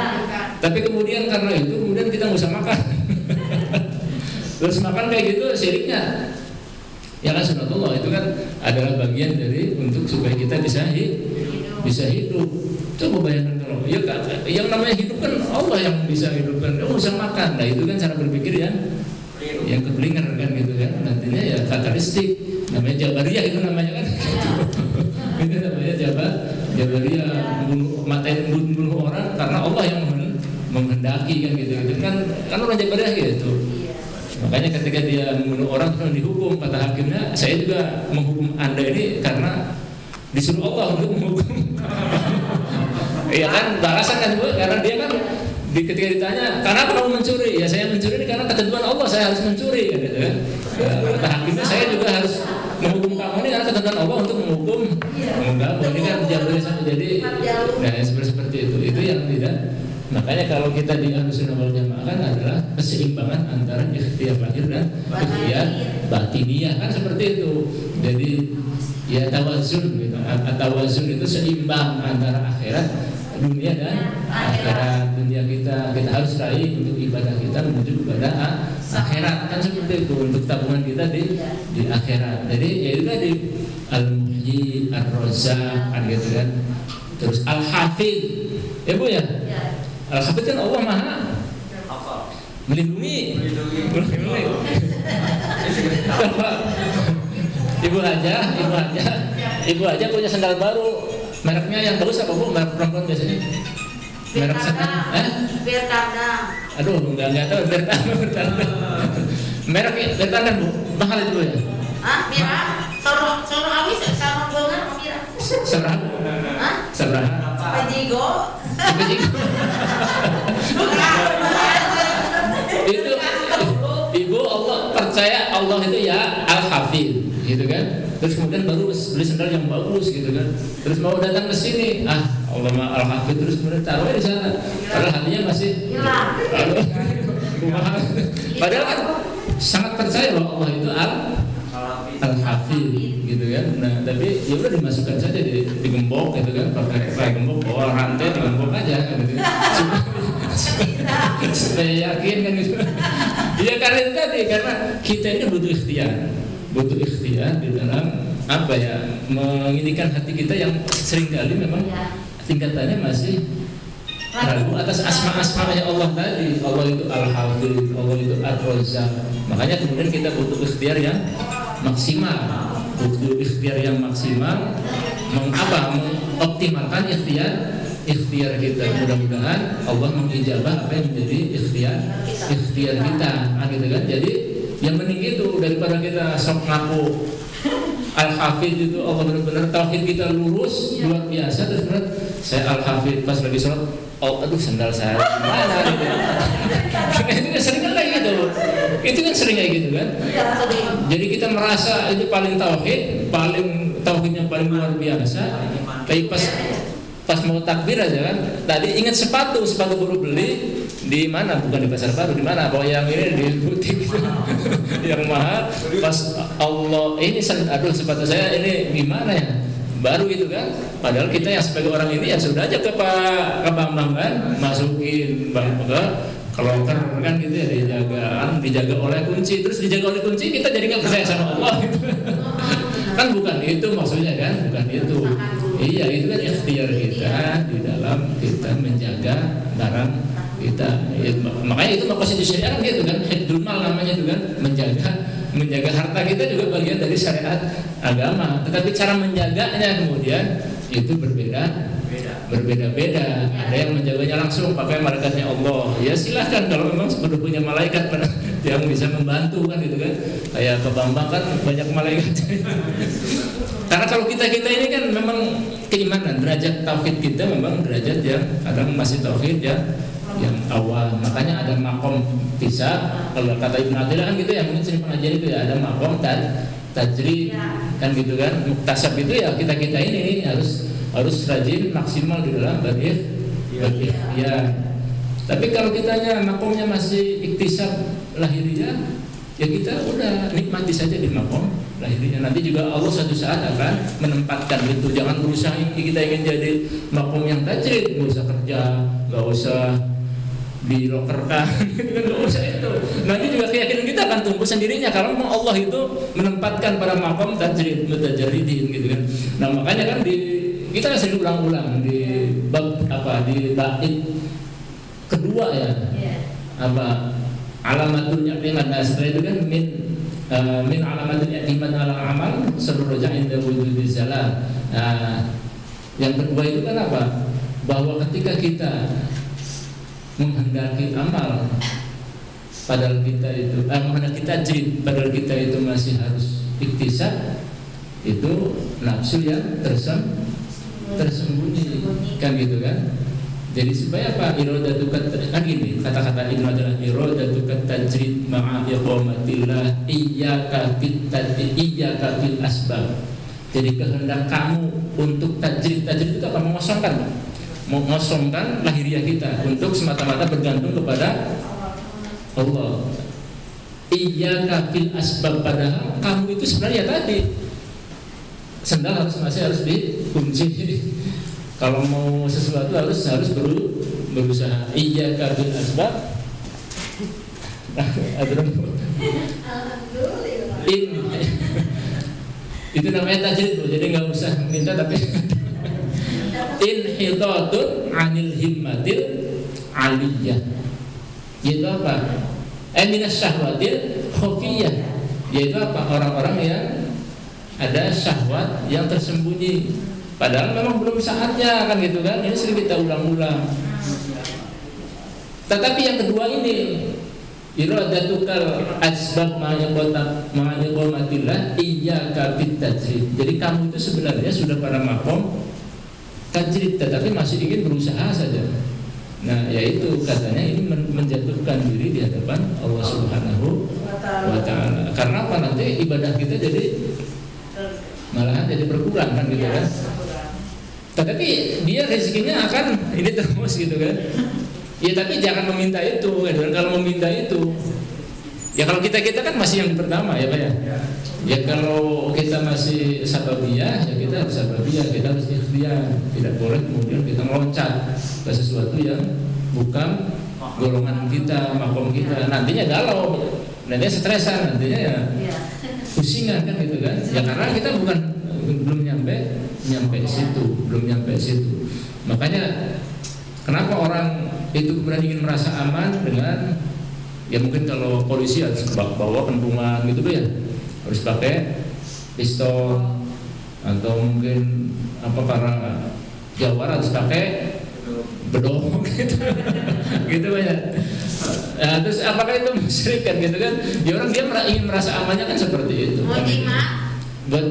S1: Tapi kemudian karena itu kemudian kita nggak usah makan. Terus makan kayak gitu syiriknya. Ya kan sunatullah itu kan adalah bagian dari untuk supaya kita bisa hidup. Coba bayangkan kalau ya yang namanya hidup kan Allah yang bisa hidupkan. Kamu bisa makan. Nah itu kan cara berpikir yang keblinger kan gitu kan. Nantinya ya fatalistik. Namanya Jabariyah itu namanya kan. Itu namanya Jabariyah, membunuh orang karena Allah yang menghendaki kan gitu kan orang Jabariyah gitu. Makanya ketika dia membunuh orang terus dihukum, kata hakimnya, saya juga menghukum Anda ini karena disuruh Allah untuk menghukum. Iya kan, balasan kan Bu, karena dia kan ketika ditanya, "Kenapa kamu mencuri?" Ya saya mencuri ini karena ketentuan Allah, saya harus mencuri kan gitu kan. Kata hakimnya, saya juga harus menghukum kamu ini karena ketentuan Allah untuk menghukum kamu. Ini kan jadi nah seperti itu. Itu yang tidak. Makanya kalau kita di Ahlussunnah wal Jamaah kan adalah keseimbangan antara ikhtiar lahir dan ikhtiar batiniyah kan seperti itu. Jadi ya tawazun gitu. Tawazun itu seimbang antara akhirat dunia dan akhirat. Dunia kita harus raih untuk ibadah kita menuju kepada akhirat kan seperti itu, untuk tabungan kita di akhirat. Jadi ya itu tadi Al-Muhyi, Ar-Razzaq kan gitu kan. Terus Al-Hafidz. Ya Bu ya? Al-Hafidz kan Allah Maha melindungi. Ibu aja punya sandal baru. Mereknya yang bagus apa Bu? Merek perempuan biasanya? Merek sandal?
S2: Bertanda.
S1: Aduh, enggak tahu bertanda. Merek bertanda Bu, mahal itu ya?
S2: Mira, soro awis sama banget Mira.
S1: Seberapa?
S2: Pajigo.
S1: Itu Ibu Allah percaya Allah itu ya Al-Hafidz gitu kan. Terus kemudian baru beli sandal yang bagus gitu kan. Terus mau datang ke sini, Allah Al-Hafidz, terus kemudian taruh di sana. Padahal hatinya masih padahal kan sangat percaya bahwa Allah itu Al-Hafidz gitu kan. Nah, tapi ya udah dimasukkan saja di gembok gitu kan, pakai gembok, bawa rantai di gembok aja kan gitu. Supaya yakin kan gitu. Ya karena itu tadi, karena kita ini butuh ikhtiar di dalam apa ya, menginginkan hati kita yang seringkali memang tingkatannya masih ragu atas asma-asmanya Allah tadi. Allah itu Al-Hafidz, Allah itu Ar-Razzaq. Makanya kemudian kita butuh ikhtiar yang maksimal, mengoptimalkan ikhtiar kita. Mudah-mudahan Allah mengijabah apa yang menjadi ikhtiar kita, gitu kan. Jadi yang mending itu daripada kita sok ngaku Al-Hafidz itu Allah benar-benar tauhid kita lurus luar biasa, terus benar saya Al-Hafidz pas lagi sholat, oh aduh sendal saya gimana gitu. Itu kan sering kayak gitu. Itu kan sering kayak gitu kan. Jadi kita merasa itu paling tauhidnya paling luar biasa. Tapi pas mau takbir aja kan, tadi ingat sepatu baru beli di mana, bukan di pasar baru, di mana, bahwa yang ini di butik yang mahal. Pas Allah ini aduh sepatu saya ini gimana ya, baru itu kan. Padahal kita yang sebagai orang ini ya sudah aja ke Bambang kan, masukin ke loker kan gitu ya, dijaga oleh kunci, terus dijaga oleh kunci, kita jadi nggak percaya sama Allah gitu. Kan bukan itu maksudnya kan, bukan itu. Iya, itu kan ikhtiar kita di dalam kita menjaga barang kita. Makanya itu maqasid syariat gitu kan, hifdzul mal namanya itu kan, menjaga harta kita juga bagian dari syariat agama. Tetapi cara menjaganya kemudian itu berbeda-beda. Ada yang menjaganya langsung pakai malaikatnya Allah. Ya silahkan kalau memang sudah punya malaikat yang bisa membantu kan gitu kan. Kayak ke Bambang kan banyak malaikat. Karena kalau kita ini kan memang keimanan, derajat tauhid kita memang derajat yang kadang masih tauhid yang awal. Makanya ada makom tisab. Kalau kata Ibnu Athaillah kan gitu ya, mungkin sering pengajian itu ya, ada makom tajrid kan gitu kan. Muktasab itu ya kita ini harus rajin maksimal di dalam berikhtiar. Tapi kalau kitanya makomnya masih iktisab lahiriah, ya kita udah nikmati saja di makom lahiriah. Nanti juga Allah suatu saat akan menempatkan itu. Jangan berusaha kita ingin jadi makom yang tajrid, nggak usah kerja, nggak usah dilokerkan, nggak usah itu. Nanti juga keyakinan kita akan tumbuh sendirinya kalau memang Allah itu menempatkan pada makom tajrid, mutajarridin gitu kan. Nah makanya kan kita sering ulang-ulang di bab di bait kedua ya, alamatul i'timad. Nah setelah itu kan min alamatul i'timad ala amal seluruh inda wujudi zalal. Yang kedua itu kan apa? Bahwa ketika kita menghendaki amal, padahal kita itu menghendaki tajrid, padahal kita itu masih harus iktisab, itu nafsu yang tersembunyi kan gitu kan. Jadi supaya apa? Iradatukat kan gini, kata-kata itu adalah iradatukat tajrid ma'a iqamatillah iyyaka fil asbab. Jadi kehendak kamu untuk tajrid itu apa? Mengosongkan lahiriah kita untuk semata-mata bergantung kepada Allah. Iyyaka fil asbab, padahal kamu itu sebenarnya tadi sendal masih harus dikunci. Kalau mau sesuatu harus berusaha. Iyyaka bil asbab. Itu namanya tajrid, jadi nggak usah minta tapi inhitatun anil himmatil aliyah. Yaitu apa? Minas syahwatil khafiyah. Yaitu apa? Orang-orang yang ada syahwat yang tersembunyi. Padahal memang belum saatnya kan gitu kan. Ini sering kita ulang-ulang. Tetapi yang kedua ini iradatukal asbab ma'aniqamatillah iyyaka bit tajrid. Jadi kamu itu sebenarnya sudah pada makom tajrid, tetapi masih ingin berusaha saja. Nah, yaitu katanya ini menjatuhkan diri di hadapan Allah Subhanahu wa Ta'ala. Karena apa? Nanti ibadah kita jadi malahan jadi berkurang kan gitu kan. Tetapi dia rezekinya akan ini terus gitu kan. Ya tapi jangan meminta itu, dan kalau meminta itu, ya kalau kita kan masih yang pertama ya Pak ya. Ya kalau kita masih sababiyah, ya kita harus sababiyah, kita harus ikhtiar. Tidak boleh kemudian kita meloncat ke sesuatu yang bukan golongan kita, makom kita. Nantinya galau, nantinya stresan, nantinya ya pusingan kan gitu kan. Ya karena kita belum nyampe situ. Makanya Kenapa orang itu kemudian ingin merasa aman dengan ya mungkin kalau polisi harus bawa pentungan gitu ya, harus pakai pistol, atau mungkin apa para jawara harus pakai bedong gitu, gitu banyak. Nah, terus apakah itu musyrik kan gitu kan? Ya orang dia ingin merasa amannya kan seperti itu. Buat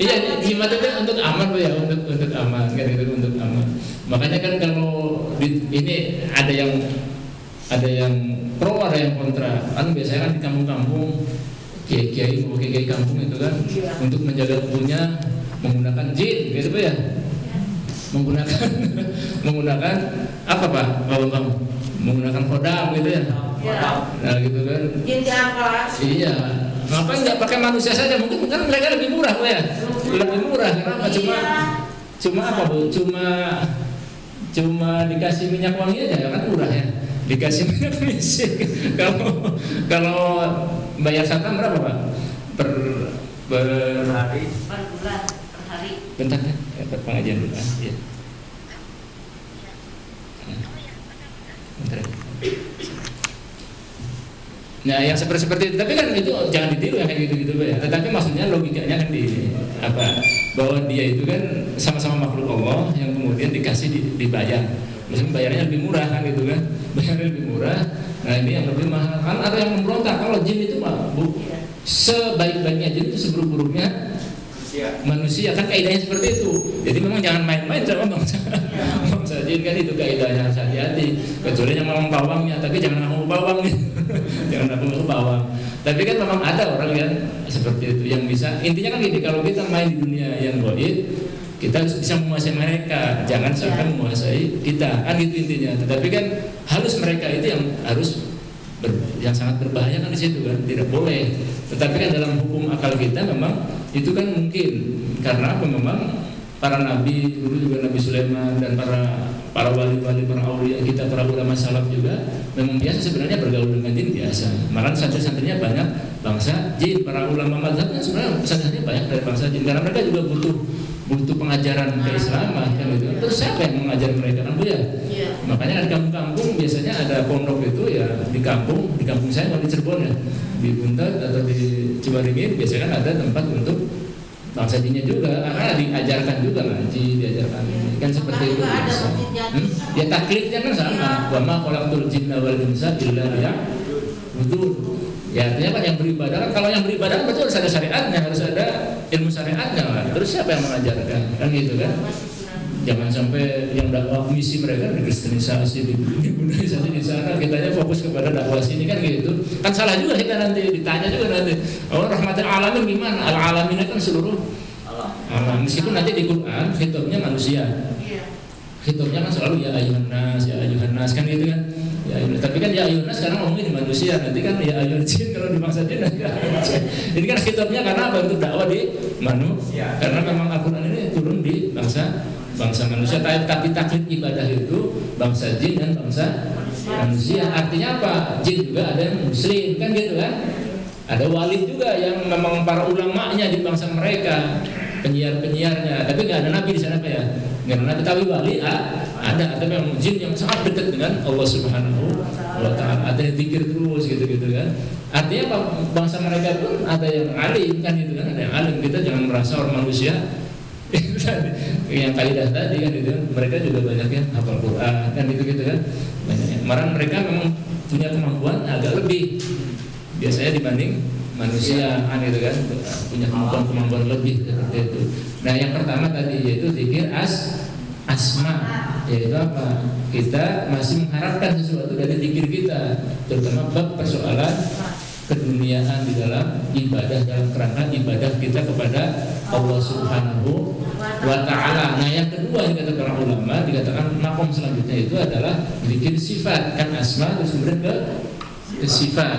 S1: iya, jimat itu untuk aman ya, untuk aman kan itu, untuk aman. Makanya kan kalau ini ada yang pro, ada yang kontra. Kan biasanya kan di kampung-kampung kiai kampung itu kan untuk menjaga kebunnya menggunakan jin gitu ya. Menggunakan apa Pak? Kamu menggunakan kodam gitu ya. Nah gitu kan.
S2: Jin apa?
S1: Iya. Ngapain nggak pakai manusia saja? Mungkin kan mereka lebih murah Bu ya. Lebih murah. Kenapa? Cuma apa Bu? Cuma dikasih minyak wangi aja kan murah ya. Dikasih minyak misik. Kalau bayar satam berapa Pak? Per hari?
S2: Per bulan, per hari.
S1: Bentar ya, dapat pengajian dulu ya. Bentar. Nah, yang seperti itu, tapi kan itu jangan ditiru yang kayak gitu-gitu ya. Tetapi maksudnya logikanya kan bahwa dia itu kan sama-sama makhluk Allah yang kemudian dikasih dibayar. Misalnya bayarnya lebih murah kan gitu kan, bayarnya lebih murah. Nah ini yang lebih mahal. Kan ada yang memberontak kalau jin itu Bu, sebaik-baiknya jin itu seburuk-buruknya manusia kan kaidahnya seperti itu. Jadi memang jangan main-main sama bangsa jin kan, itu kaidahnya, harus hati-hati. Kecuali yang memang pawangnya, tapi jangan ngaku pawang gitu. Jangan ngaku pawang. Tapi kan memang ada orang yang seperti itu yang bisa. Intinya kan gini, kalau kita main di dunia yang gaib, kita harus bisa menguasai mereka, jangan sampai menguasai kita, kan gitu intinya. Tetapi kan halus mereka itu yang harus yang sangat berbahaya kan di situ kan, tidak boleh. Tetapi kan dalam hukum akal kita memang itu kan mungkin, karena apa, memang para nabi dulu juga, Nabi Sulaiman dan para wali-wali, para aulia kita, para ulama salaf juga memang biasa sebenarnya bergaul dengan jin biasa. Malah santri-santrinya banyak bangsa jin, para ulama mazhabnya sebenarnya santrinya banyak dari bangsa jin, karena mereka juga butuh pengajaran keislaman kan itu. Terus siapa yang mengajar mereka kan Bu ya? Makanya di kampung-kampung biasanya ada pondok itu ya, di kampung saya kalau di Cirebon ya, di Buntet atau di Cibaringin biasanya kan ada tempat untuk bangsa jinnya juga, karena diajarkan juga ngaji, diajarkan kan seperti itu. Ya taklifnya kan sama. Wa ma khalaqtul jinna wal insa illa liya'budun. Ya artinya kan yang beribadah kan, kalau yang beribadah kan betul harus ada syariatnya, harus ada ilmu syariatnya kan. Terus siapa yang mengajarkan kan gitu kan? Jangan sampai yang dakwah misi mereka dikristenisasi, dibudaisasi di sana, kitanya fokus kepada dakwah sini kan gitu. Kan salah juga kita nanti ditanya juga nanti. Oh rahmatul alamin gimana? Al alamin kan seluruh alam. Meskipun nanti di Quran khitabnya manusia. Khitabnya kan selalu ya ayuhan nas kan gitu kan. Ya, tapi kan ya ayuhan nas sekarang ngomongin di manusia, nanti kan ya ayuhan jin kalau di bangsa jin nanti. Ini kan khitabnya karena apa? Untuk dakwah di manusia. Karena memang Al-Quran ini turun di bangsa manusia, tapi taklid ibadah itu bangsa jin dan bangsa manusia. Artinya apa? Jin juga ada yang muslim kan gitu kan? Ada wali juga yang memang para ulamanya di bangsa mereka, penyiarnya, tapi nggak ada nabi di sana Pak ya? Nggak ada nabi, tapi wali ada memang jin yang sangat dekat dengan Allah Subhanahu wa Ta'ala, ada yang zikir terus gitu kan. Artinya apa? Bangsa mereka pun ada yang alim kan gitu kan, ada yang alim. Kita jangan merasa orang manusia yang kaidah tadi kan gitu, mereka juga banyak yang hafal Quran kan gitu kan, banyak. Malah mereka memang punya kemampuan agak lebih biasanya dibanding manusia kan gitu kan, punya kemampuan lebih seperti itu. Nah yang pertama tadi yaitu zikir asma, yaitu apa? Kita masih mengharapkan sesuatu dari zikir kita, terutama bab persoalan keduniaan di dalam ibadah, dalam kerangka ibadah kita kepada Allah Subhanahu wa Ta'ala. Nah yang kedua yang kata para ulama, dikatakan makom selanjutnya itu adalah zikir sifat, kan asma terus kemudian ke sifat.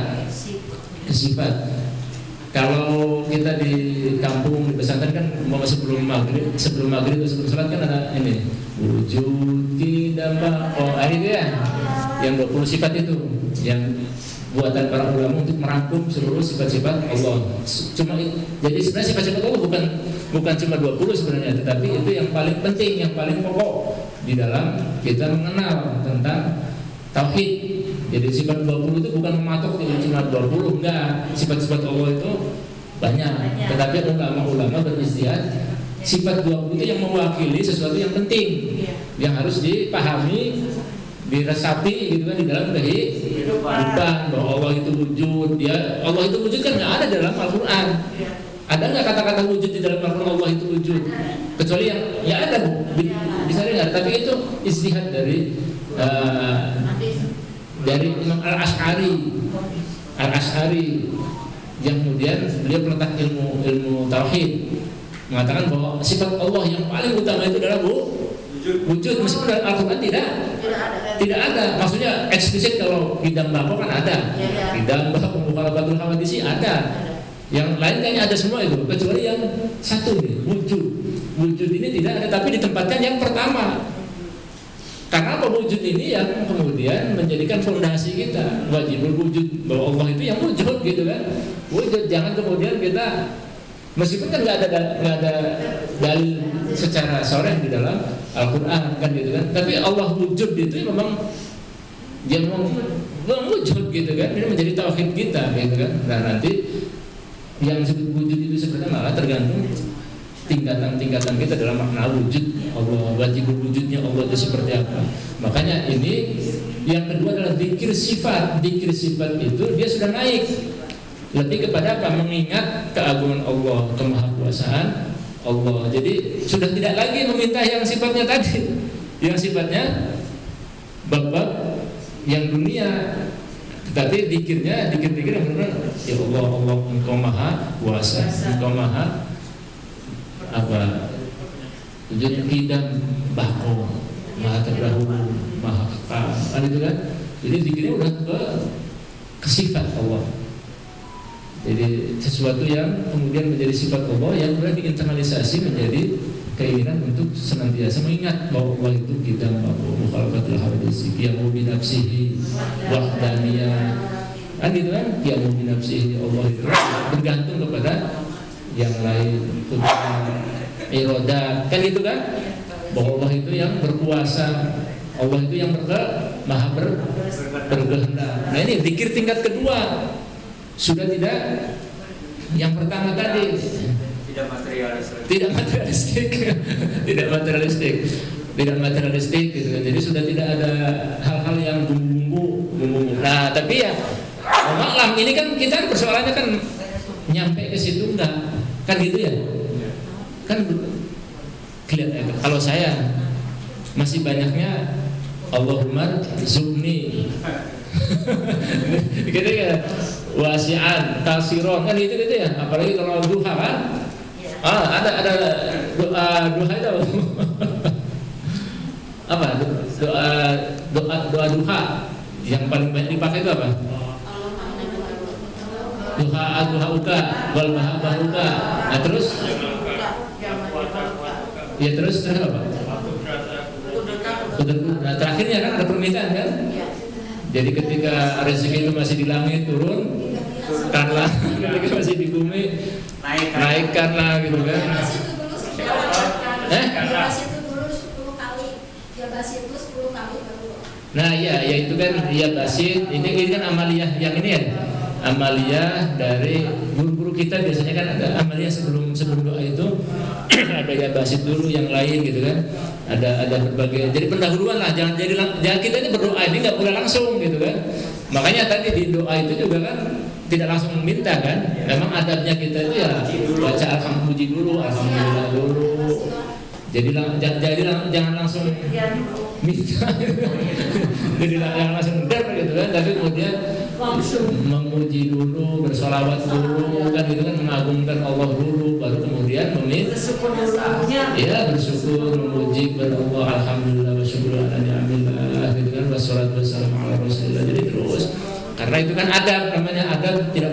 S1: Kalau kita di kampung, di pesantren kan mau sebelum maghrib atau sebelum sholat kan ada ini wujud tidak itu ya, yang 20 sifat itu, yang buatan para ulama untuk merangkum seluruh sifat-sifat Allah. Jadi sebenarnya sifat-sifat Allah bukan cuma 20 sebenarnya, tetapi itu yang paling penting, yang paling pokok di dalam kita mengenal tentang tauhid. Jadi sifat 20 itu bukan mematok cuma 20, enggak. Sifat-sifat Allah itu banyak. Tetapi ulama-ulama berijtihad sifat 20 itu yang mewakili sesuatu yang penting, yang harus dipahami, diresapi gitu kan di dalam kehidupan, bahwa Allah itu wujud. Allah itu wujud kan nggak ada dalam Al-Quran. Ada nggak kata-kata wujud di dalam Al-Quran Allah itu wujud? Kecuali yang ya ada bisa dengar, tapi itu ijtihad dari Imam Al-Ash'ari yang kemudian beliau meletak ilmu tauhid, mengatakan bahwa sifat Allah yang paling utama itu adalah wujud. Meskipun dalam Al-Quran tidak ada. Maksudnya eksplisit kalau hidam bako kan ada, hidam bako mukhalafatul hawadisi ada. Yang lain kayaknya ada semua itu, kecuali yang satu nih, wujud ini tidak ada, tapi ditempatkan yang pertama. Karena apa? Wujud ini yang kemudian menjadikan fondasi kita, wajib berwujud, bahwa Allah itu yang wujud gitu kan. Wujud, jangan kemudian kita, meskipun kan nggak ada dalil secara sharih di dalam Al-Quran kan gitu kan, tapi Allah wujud itu memang dia memang wujud gitu kan. Ini menjadi tauhid kita gitu kan. Nah nanti yang disebut wujud itu sebenarnya malah tergantung tingkatan-tingkatan kita dalam makna wujud Allah, wajib wujudnya Allah itu seperti apa. Makanya ini yang kedua adalah dzikir sifat. Dzikir sifat itu dia sudah naik lebih kepada apa? Mengingat keagungan Allah, kemahakuasaan Allah. Jadi sudah tidak lagi meminta yang sifatnya tadi, yang sifatnya bab-bab yang dunia, tetapi dikirnya dikir yang benar, ya Allah Engkau maha kuasa, Engkau maha apa? Wujud kidam bako, maha terdahulu, maha kekal, kan itu kan? Jadi dikirnya udah ke sifat Allah. Jadi sesuatu yang kemudian menjadi sifat Allah yang sudah diinternalisasi menjadi keinginan untuk senantiasa mengingat bahwa Allah itu kita mukhalafatul hawadisi, qiyamu bi nafsihi wahdaniyah. Kan gitu kan? Qiyamu bi nafsihi, Allah itu bergantung kepada yang lain, iroda, kan gitu kan? Bahwa Allah itu yang berkuasa, Allah itu yang maha berkehendak. Nah ini zikir tingkat kedua. Sudah tidak yang pertama tadi, tidak materialistik gitu kan. Jadi sudah tidak ada hal-hal yang bumbu. Nah tapi ya maklum ini kan kita persoalannya kan nyampe ke situ enggak kan gitu ya kan. Kalau saya masih banyaknya Allahumma zubni gitu ya, wasi'an, tasiron, kan gitu ya. Apalagi kalau duha kan, ada doa itu apa? Doa duha yang paling banyak dipakai itu apa? Duha uka, wal bahuka. Nah terus apa? Nah terakhirnya kan ada permintaan kan? Jadi ketika rezeki itu masih di langit turun, karena ketika masih di bumi naikkanlah gitu kan. Nah ya itu kan ya basit. Ini kan amaliyah yang ini ya. Amaliyah dari guru-guru kita biasanya kan ada amaliyah sebelum doa itu ada ya basit dulu yang lain gitu kan. Ada berbagai, jadi pendahuluan lah, jangan kita ini berdoa ini nggak boleh langsung gitu kan. Makanya tadi di doa itu juga kan tidak langsung meminta kan. Memang adabnya kita itu ya baca alhamdulillah dulu, alhamdulillah dulu. Jadi jangan langsung minta, jadi jangan langsung der gitu kan. Tapi kemudian memuji dulu, bersolawat dulu kan gitu kan, mengagungkan Allah dulu, baru kemudian meminta. Ya bersyukur, memuji kepada Allah, alhamdulillah wa syukur ala ni'amillah gitu kan, wassalatu wassalamu ala rasulillah. Jadi terus, karena itu kan adab, namanya adab tidak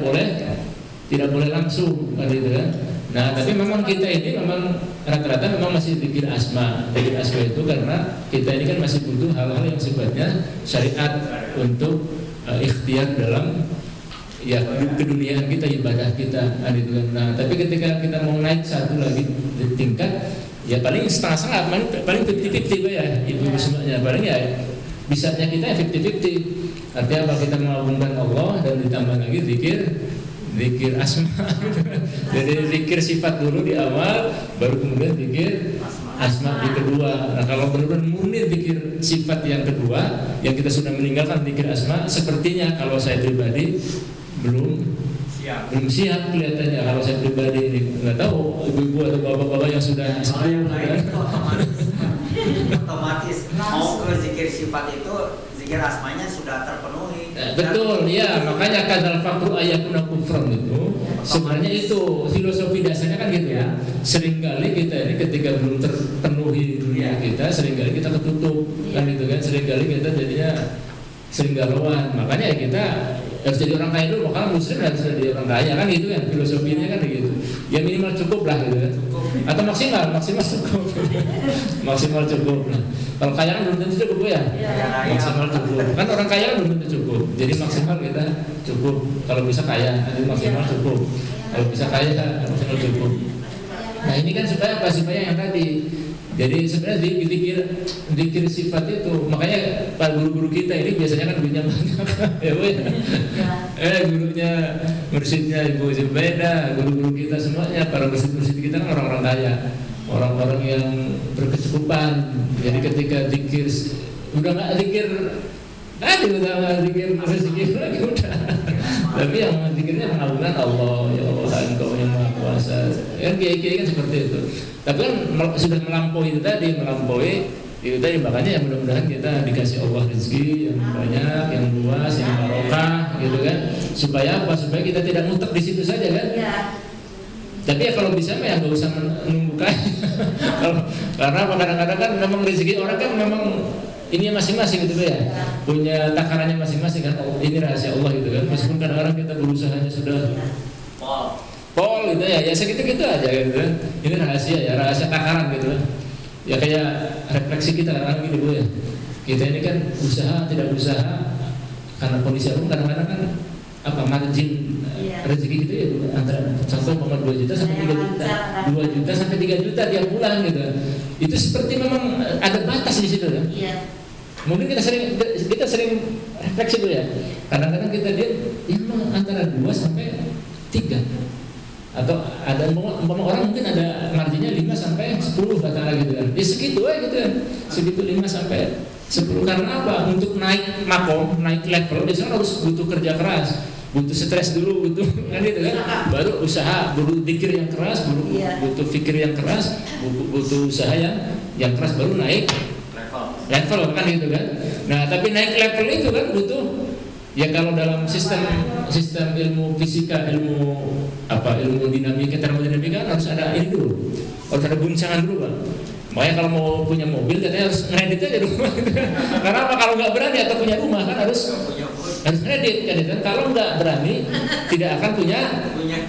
S1: boleh langsung kan gitu kan. Nah tapi memang kita ini memang rata-rata memang masih zikir asma. Zikir asma itu karena kita ini kan masih butuh hal-hal yang sifatnya syariat untuk ikhtiar dalam ya keduniaan kita, ibadah kita, gitu kan. Nah, tapi ketika kita mau naik satu lagi di tingkat, ya paling setengah-setengah, paling 50-50 ya ibu semuanya. Paling ya bisanya kita 50-50. Artinya apa, kita mengagungkan Allah dan ditambah lagi zikir asma. Jadi zikir sifat dulu di awal, baru kemudian zikir asma di kedua. Nah, kalau benar-benar murni zikir sifat yang kedua, yang kita sudah meninggalkan zikir asma, sepertinya kalau saya pribadi belum siap kelihatannya. Kalau saya pribadi ini nggak tahu ibu-ibu atau bapak-bapak yang sudah
S3: yang lain itu otomatis mau ke zikir sifat itu, zikir asmanya sudah terpenuhi.
S1: Betul, ya, makanya kadzal fakru ayakuna kufran itu sebenarnya itu filosofi dasarnya kan gitu ya. Seringkali kita ini ketika belum terpenuhi dunia kita, seringkali kita ketutup kan gitu kan. Seringkali kita jadinya seringgaloan. Makanya ya kita harus jadi orang kaya dulu, makanya muslim harus jadi orang kaya kan gitu kan, filosofinya kan gitu. Ya minimal cukup lah gitu kan. Atau maksimal cukup. Maksimal cukup. Nah, kalau kaya kan belum tentu cukup ya. Maksimal cukup. Kan orang kaya kan belum tentu cukup. Jadi maksimal kita cukup. Kalau bisa kaya, nanti maksimal cukup. Kalau bisa kaya, maksimal cukup. Nah, ini kan supaya apa? Supaya yang tadi. Jadi sebenarnya dikir sifat itu, makanya para guru-guru kita ini biasanya kan duitnya banyak, ya Bu ya. Gurunya, mursyidnya Ibu Zubaida, guru-guru kita semuanya, para mursyid kita kan orang-orang kaya, orang-orang yang berkecukupan. Jadi ketika dikir, udah nggak dikir tadi, udah nggak dikir rezeki lagi udah. Tapi yang dikirnya mengagungkan Allah, ya Allah Engkau yang Maha Kuasa. Kan kiai-kiai kan seperti itu. Tapi kan sudah melampaui itu tadi, makanya ya mudah-mudahan kita dikasih Allah rezeki yang banyak, yang luas, yang barokah, gitu kan. Supaya apa? Supaya kita tidak mutek di situ saja kan. Ya. Tapi ya kalau bisa ya nggak usah menunggu kaya. Karena kadang-kadang kan memang rezeki orang kan memang ini masing-masing gitu ya, punya takarannya masing-masing kan. Oh, ini rahasia Allah gitu kan. Meskipun kadang-kadang kita berusahanya sudah pol gitu ya segitu-gitu aja gitu kan. Ini rahasia takaran gitu kan. Ya kayak refleksi kita kadang-kadang gitu Bu ya. Kita ini kan usaha tidak usaha karena kondisi aku kadang-kadang kan margin rezeki gitu ya Bu, antara 1,2 juta sampai 3 juta, 2 juta sampai 3 juta tiap bulan gitu. Itu seperti memang ada batas di situ kan. Mungkin kita sering refleksi Bu ya. Kadang-kadang kita lihat antara 2 sampai 3. Atau ada orang mungkin ada marginnya 5 sampai 10 katakanlah gitu kan. Ya segitu aja gitu kan. Segitu 5 sampai 10. Karena apa? Untuk naik makom, naik level biasanya harus butuh kerja keras, butuh stres dulu, butuh kan gitu kan. Baru usaha, butuh pikir yang keras, butuh pikir yang keras, butuh usaha yang keras baru naik level kan gitu kan. Nah, tapi naik level itu kan butuh ya kalau dalam sistem ilmu fisika, ilmu dinamika, termodinamika harus ada ini dulu. Harus ada guncangan dulu Pak. Makanya kalau mau punya mobil katanya harus ngedit aja rumah. Karena apa? Kalau nggak berani atau punya rumah kan harus ngedit kan gitu kan. Kalau nggak berani tidak akan punya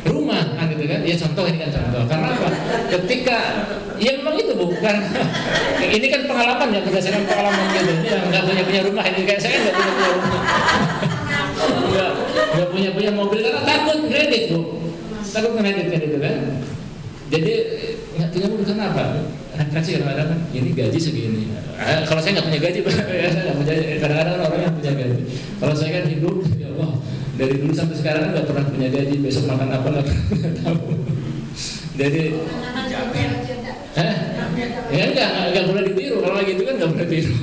S1: rumah kan gitu kan. Ya contoh ini kan contoh. Karena apa? Ketika ya memang itu bukan ini kan pengalaman ya, berdasarkan pengalaman gitu. Ini yang nggak punya rumah ini kayak saya nggak punya rumah. Nggak punya mobil karena takut kredit Bu. Takut kredit kan itu kan. Jadi nggak punya mobil karena apa? Refleksi kadang-kadang ini gaji segini. Kalau saya nggak punya gaji, saya nggak punya. Kadang-kadang orang yang punya gaji. Kalau saya kan hidup, ya Allah, dari dulu sampai sekarang nggak pernah punya gaji. Besok makan apa nggak pernah tahu. Jadi, ya nggak boleh ditiru. Kalau gitu kan nggak boleh tiru.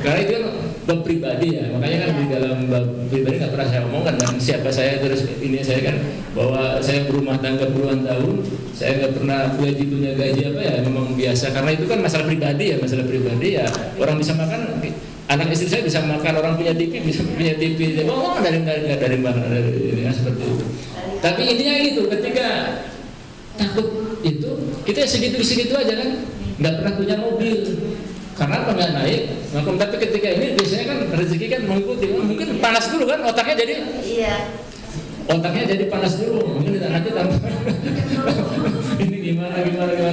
S1: Karena itu kan bab pribadi ya. Makanya kan di dalam bab pribadi nggak pernah saya omongkan kan siapa saya, terus ini saya kan bahwa saya berumah tangga puluhan tahun, saya nggak pernah punya gaji apa ya, memang biasa. Karena itu kan masalah pribadi ya. Orang bisa makan, anak istri saya bisa makan, orang punya TV bisa punya TV. Dari mana ini ya, seperti itu. Tapi intinya itu, ketika takut itu kita segitu aja kan, nggak pernah punya mobil. Karena apa nggak naik? Tapi ketika ini biasanya kan rezeki kan mengikuti. Mungkin panas dulu kan otaknya jadi. Iya. Otaknya jadi panas dulu. Mungkin nanti tambah. Ini gimana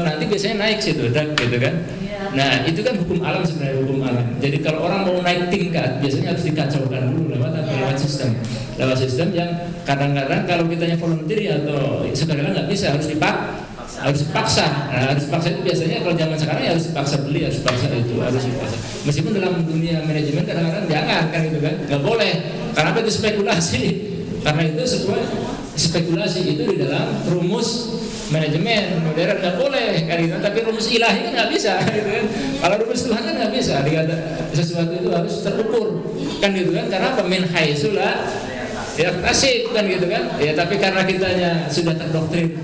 S1: nanti biasanya naik situ, gitu kan? Iya. Nah, itu kan hukum alam sebenarnya, hukum alam. Jadi kalau orang mau naik tingkat, biasanya harus dikacaukan dulu lewat sistem. Lewat sistem yang kadang-kadang kalau kitanya volunteer atau sekarang nggak bisa, harus dipaksa. Nah, harus dipaksa itu biasanya kalau zaman sekarang ya harus dipaksa beli, harus dipaksa itu, harus dipaksa. Meskipun dalam dunia manajemen kadang-kadang jangan kan gitu kan, nggak boleh. Karena itu spekulasi. Karena itu sebuah spekulasi itu di dalam rumus manajemen modern nggak boleh kan gitu. Tapi rumus ilahi kan nggak bisa gitu kan. Kalau rumus Tuhan kan nggak bisa. Dikata sesuatu itu harus terukur kan gitu kan. Karena min haitsu la yahtasib kan gitu kan. Ya tapi karena kitanya sudah terdoktrin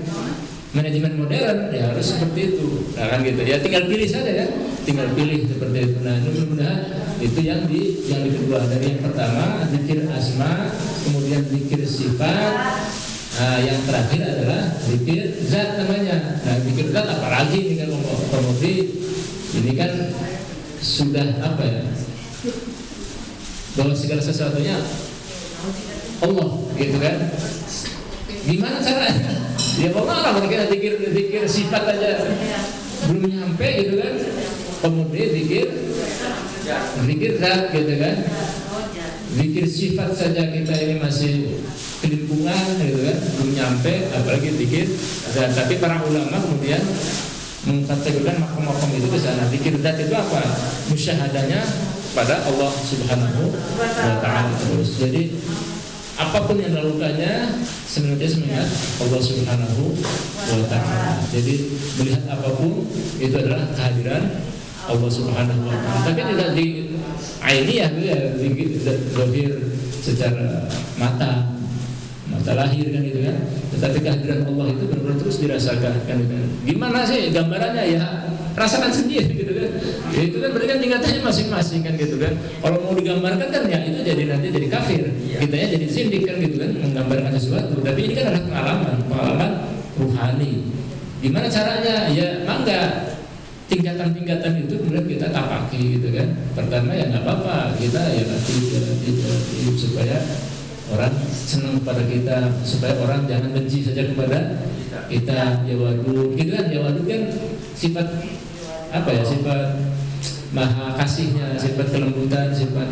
S1: manajemen modern ya harus seperti itu. Nah kan gitu. Ya tinggal pilih saja kan. Tinggal pilih seperti itu. Nah mudah-mudahan itu yang kedua. Dari yang pertama zikir asma, kemudian zikir sifat. Yang terakhir adalah zikir zat namanya. Nah zikir zat apalagi ini kan kemudian ini kan sudah apa ya, bahwa segala sesuatunya Allah gitu kan. Gimana caranya? Ya bagaimana kalau kita zikir sifat aja belum nyampe gitu kan. Kemudian zikir zat gitu kan. Zikir sifat saja kita ini masih kelimpungan gitu kan, belum nyampe, apalagi zikir zat. Tapi para ulama kemudian mengkategorikan makom-makom itu ke sana. Zikir zat itu apa? Musyahadanya pada Allah Subhanahu wa taala terus. Jadi apapun yang dilakukannya sebenarnya mengingat Allah Subhanahu wa taala. Jadi melihat apapun itu adalah kehadiran Allah Subhanahu wa taala. Tapi tidak di ainiyah ya, zahir secara mata lahir kan gitu kan. Tetapi kehadiran Allah itu benar-benar terus dirasakan kan gitu kan. Gimana sih gambarannya ya? Rasakan sendiri gitu kan. Ya, itu kan berarti kan tingkatannya masing-masing kan gitu kan. Kalau mau digambarkan kan ya itu nanti jadi kafir. Kitanya jadi sindik kan gitu kan, menggambarkan sesuatu. Tapi ini kan adalah pengalaman ruhani. Gimana caranya? Ya mangga tingkatan-tingkatan itu kemudian kita tapaki gitu kan. Pertama ya nggak apa-apa, kita ya hidup supaya orang senang kepada kita, supaya orang jangan benci saja kepada kita. Ya wadud gitu kan. Ya wadud kan sifat apa ya, sifat maha kasihnya, sifat kelembutan, sifat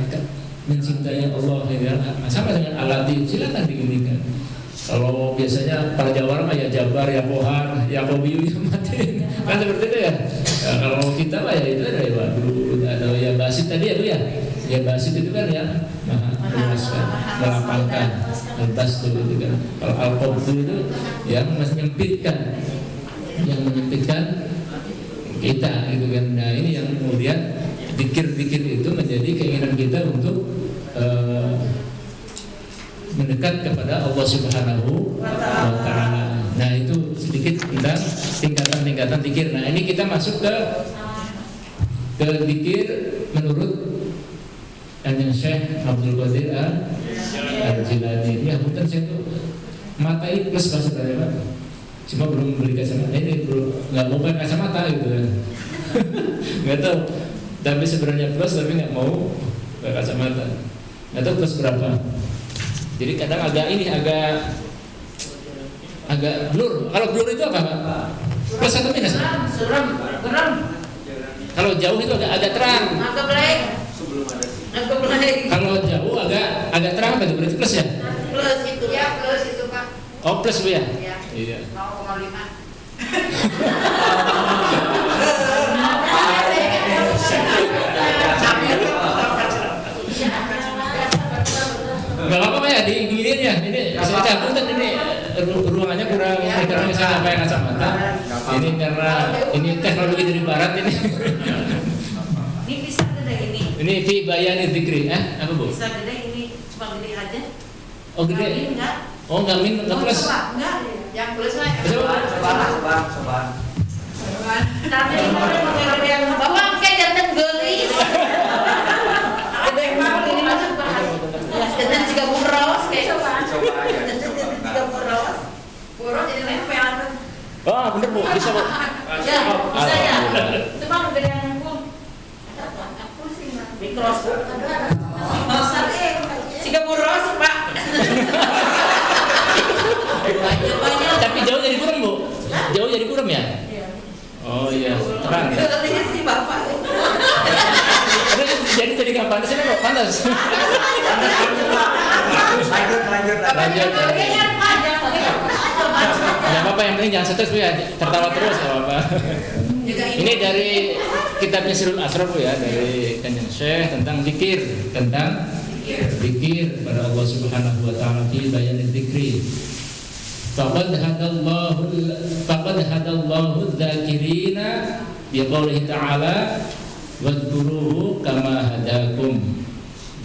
S1: mencintai Allah ya. Sama dengan Al-Latif, silakan diginikan. Kalau biasanya para Jawa mah ya Jabar, ya Kohar, ya Kobiu, ya Matin kan seperti itu ya. Ya kalau kita mah ya itu ada ya wadud atau ya Basit tadi ya. Ya Basit itu kan ya maha meluaskan, melapangkan, lantas itu kan. Kalau Al-Qabdu itu yang menyempitkan kita gitu kan. Nah ini yang kemudian dikir-dikir itu menjadi keinginan kita untuk mendekat kepada Allah Subhanahu wa taala. Nah itu sedikit tentang tingkatan-tingkatan zikir. Nah ini kita masuk ke zikir menurut Kanjeng Syekh Abdul Qadir Al-Jilani. Ya bukan saya tuh matai plus bahasa Arab, cuma belum beli kacamata. Ini belum nggak mau pakai kacamata gitu kan. Nggak tahu. Tapi sebenarnya plus tapi nggak mau pakai kacamata. Nggak tahu plus berapa. Jadi kadang agak blur. Kalau blur itu apa? Plus atau minus?
S2: Suram.
S1: Kalau jauh itu agak terang.
S2: Agak black.
S1: Kalau jauh agak terang apa itu? Berarti plus ya?
S2: Plus itu ya, plus itu Pak.
S1: Oh plus Bu ya?
S2: Iya. 0,5.
S1: Gak apa-apa ya, diginiin ya. Ini saya cabut kan ini ruangannya kurang karena saya nggak pakai kacamata. Ini karena ini teknologi dari barat ini.
S2: Ini bisa gede ini.
S1: Ini fi bayani dzikri, apa Bu?
S2: Bisa gede ini, cuma gede aja.
S1: Oh gede.
S2: Enggak.
S1: Oh enggak min, enggak plus.
S2: Enggak, yang plus mah.
S3: Coba.
S2: Tapi kemarin pakai gede yang bapak kayak jantan gelis. Ada yang mau ini masuk bahas. Jantan juga buros kayak. Coba aja. Jantan juga buros. Buros jadi nempel.
S1: Oh bener Bu, bisa Bu.
S2: Ya, bisa ya. Itu mah gede yang pun. Mikroskop. Besar juga buros Pak.
S1: Tapi jauh dari Buram Bu? Jauh dari Buram ya?
S2: Iya.
S1: Oh iya, terang ya.
S2: Katanya sih Bapak.
S1: pantas ini kok pantas. Lanjut. Nggak apa-apa, yang penting jangan stres Bu ya, tertawa terus nggak apa-apa. Ini dari kitabnya Sirul Asrar Bu ya, dari Kanjeng Syekh tentang zikir, zikir pada Allah Subhanahu wa taala fi bayanil dzikri. Faqad hadallahu dzakirina bi qoulihi ta'ala wadhkuruhu kama hadakum.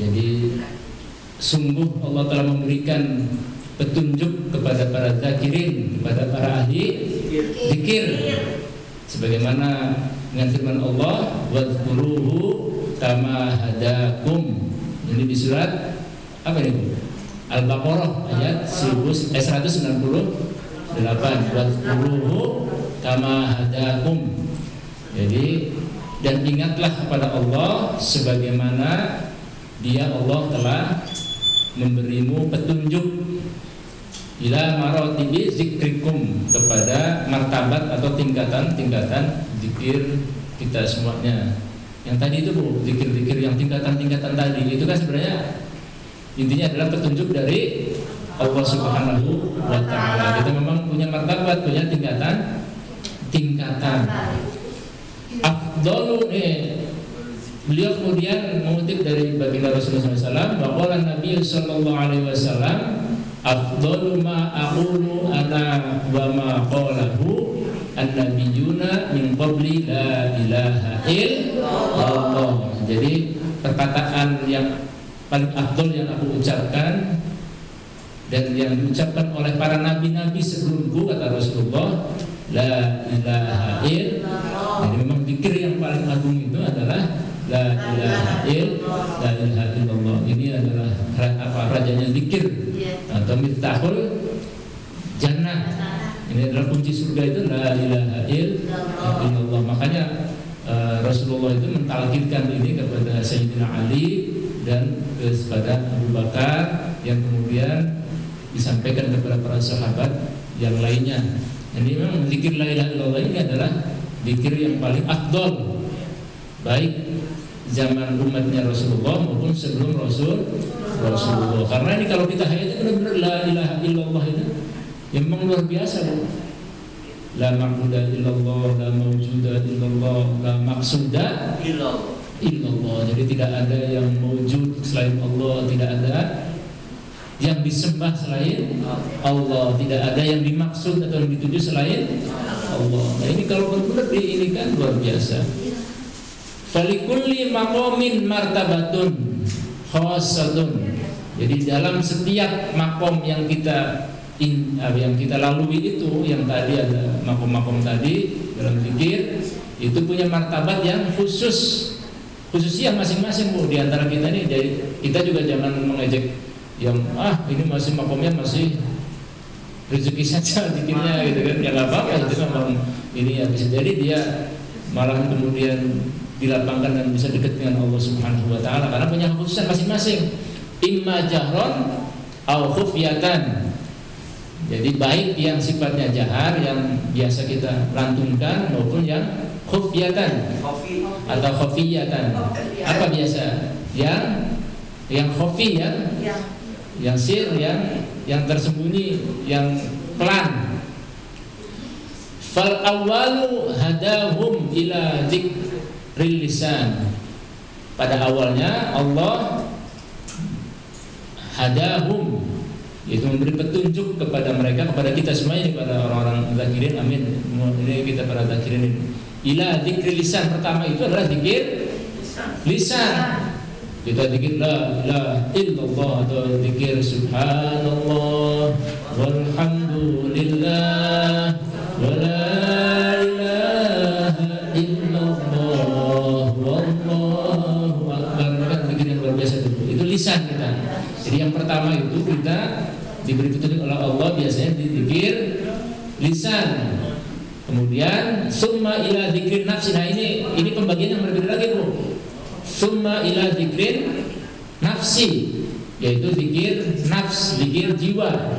S1: Jadi sungguh Allah telah memberikan petunjuk kepada para zakirin, kepada para ahli zikir, sebagaimana dengan firman Allah wadhkuruhu kama hadakum. Jadi di surat apa ini Bu? Al-Baqarah ayat 198. Wadhkuruhu kama hadakum. Jadi dan ingatlah kepada Allah sebagaimana Dia Allah telah memberimu petunjuk ila maratibi zikrikum, kepada martabat atau tingkatan-tingkatan zikir kita semuanya. Yang tadi itu Bu, zikir-zikir yang tingkatan-tingkatan tadi itu kan sebenarnya intinya adalah petunjuk dari Allah Subhanahu wa taala. Kita memang punya martabat, punya tingkatan. Afdalu beliau kemudian mengutip dari baginda Rasulullah SAW bahwa Nabi sallallahu alaihi wasallam afdalu ma aqulu ana wa ma qalahu an-nabiyuna min qabli la ilaha illallah. Jadi perkataan yang paling afdal yang aku ucapkan dan yang diucapkan oleh para nabi-nabi sebelumku, kata Rasulullah, la ilaha illallah. Jadi memang zikir yang paling agung itu adalah la ilaha illallah. Ini adalah rajanya zikir atau miftahul jannah. Ini adalah kunci surga, itu la ilaha illallah. Makanya Rasulullah itu mentalkinkan ini kepada Sayyidina Ali dan kepada Abu Bakar, yang kemudian disampaikan kepada para sahabat yang lainnya. Ini memang zikir la ilaha illallah ini adalah zikir yang paling afdal, baik zaman umatnya Rasulullah maupun sebelum Rasulullah. Karena ini kalau kita hayati benar-benar la ilaha illallah itu yang memang luar biasa Bu. La ma'budu illallah, la mawjuda illallah, la maqsuda illallah. Jadi tidak ada yang mewujud selain Allah, tidak ada yang disembah selain Allah, tidak ada yang dimaksud atau yang dituju selain Allah. Nah ini kalau benar-benar ini kan luar biasa. Falikulli maqamin martabatun khassatun. Jadi dalam setiap makom yang kita lalui itu, yang tadi ada makom-makom tadi dalam zikir, itu punya martabat yang khususnya masing-masing Bu. Di antara kita ini, jadi kita juga jangan mengejek yang ini masih makomnya masih rezeki saja zikirnya gitu kan. Ya nggak apa-apa, itu memang ini ya bisa jadi dia malah kemudian dilapangkan dan bisa dekat dengan Allah Subhanahu wa taala karena punya khususan masing-masing. Imma jahron au khufyatan. Jadi baik yang sifatnya jahar yang biasa kita lantunkan maupun yang khufyatan atau khufiyatan. Apa biasa? Yang khufi yang sir, yang tersembunyi, yang pelan. Fal awwalu hadahum ila dzikril lisan. Pada awalnya Allah hadahum, yaitu memberi petunjuk kepada mereka, kepada kita semuanya, kepada orang-orang zakirin. Amin. Ini kita para zakirin ini. Ila dzikril lisan, pertama itu adalah zikir lisan. Kita zikir la ilaha illallah atau zikir subhanallah walhamdulillah wa la ilaha illallah wallahu akbar. Kan zikir yang luar biasa itu lisan kita. Jadi yang pertama itu kita diberi petunjuk oleh Allah biasanya di zikir lisan. Kemudian summa ila dzikrin nafsi. Nah ini pembagian yang berbeda lagi Bu. Summa ila dzikrin nafsi, yaitu zikir nafs, zikir jiwa.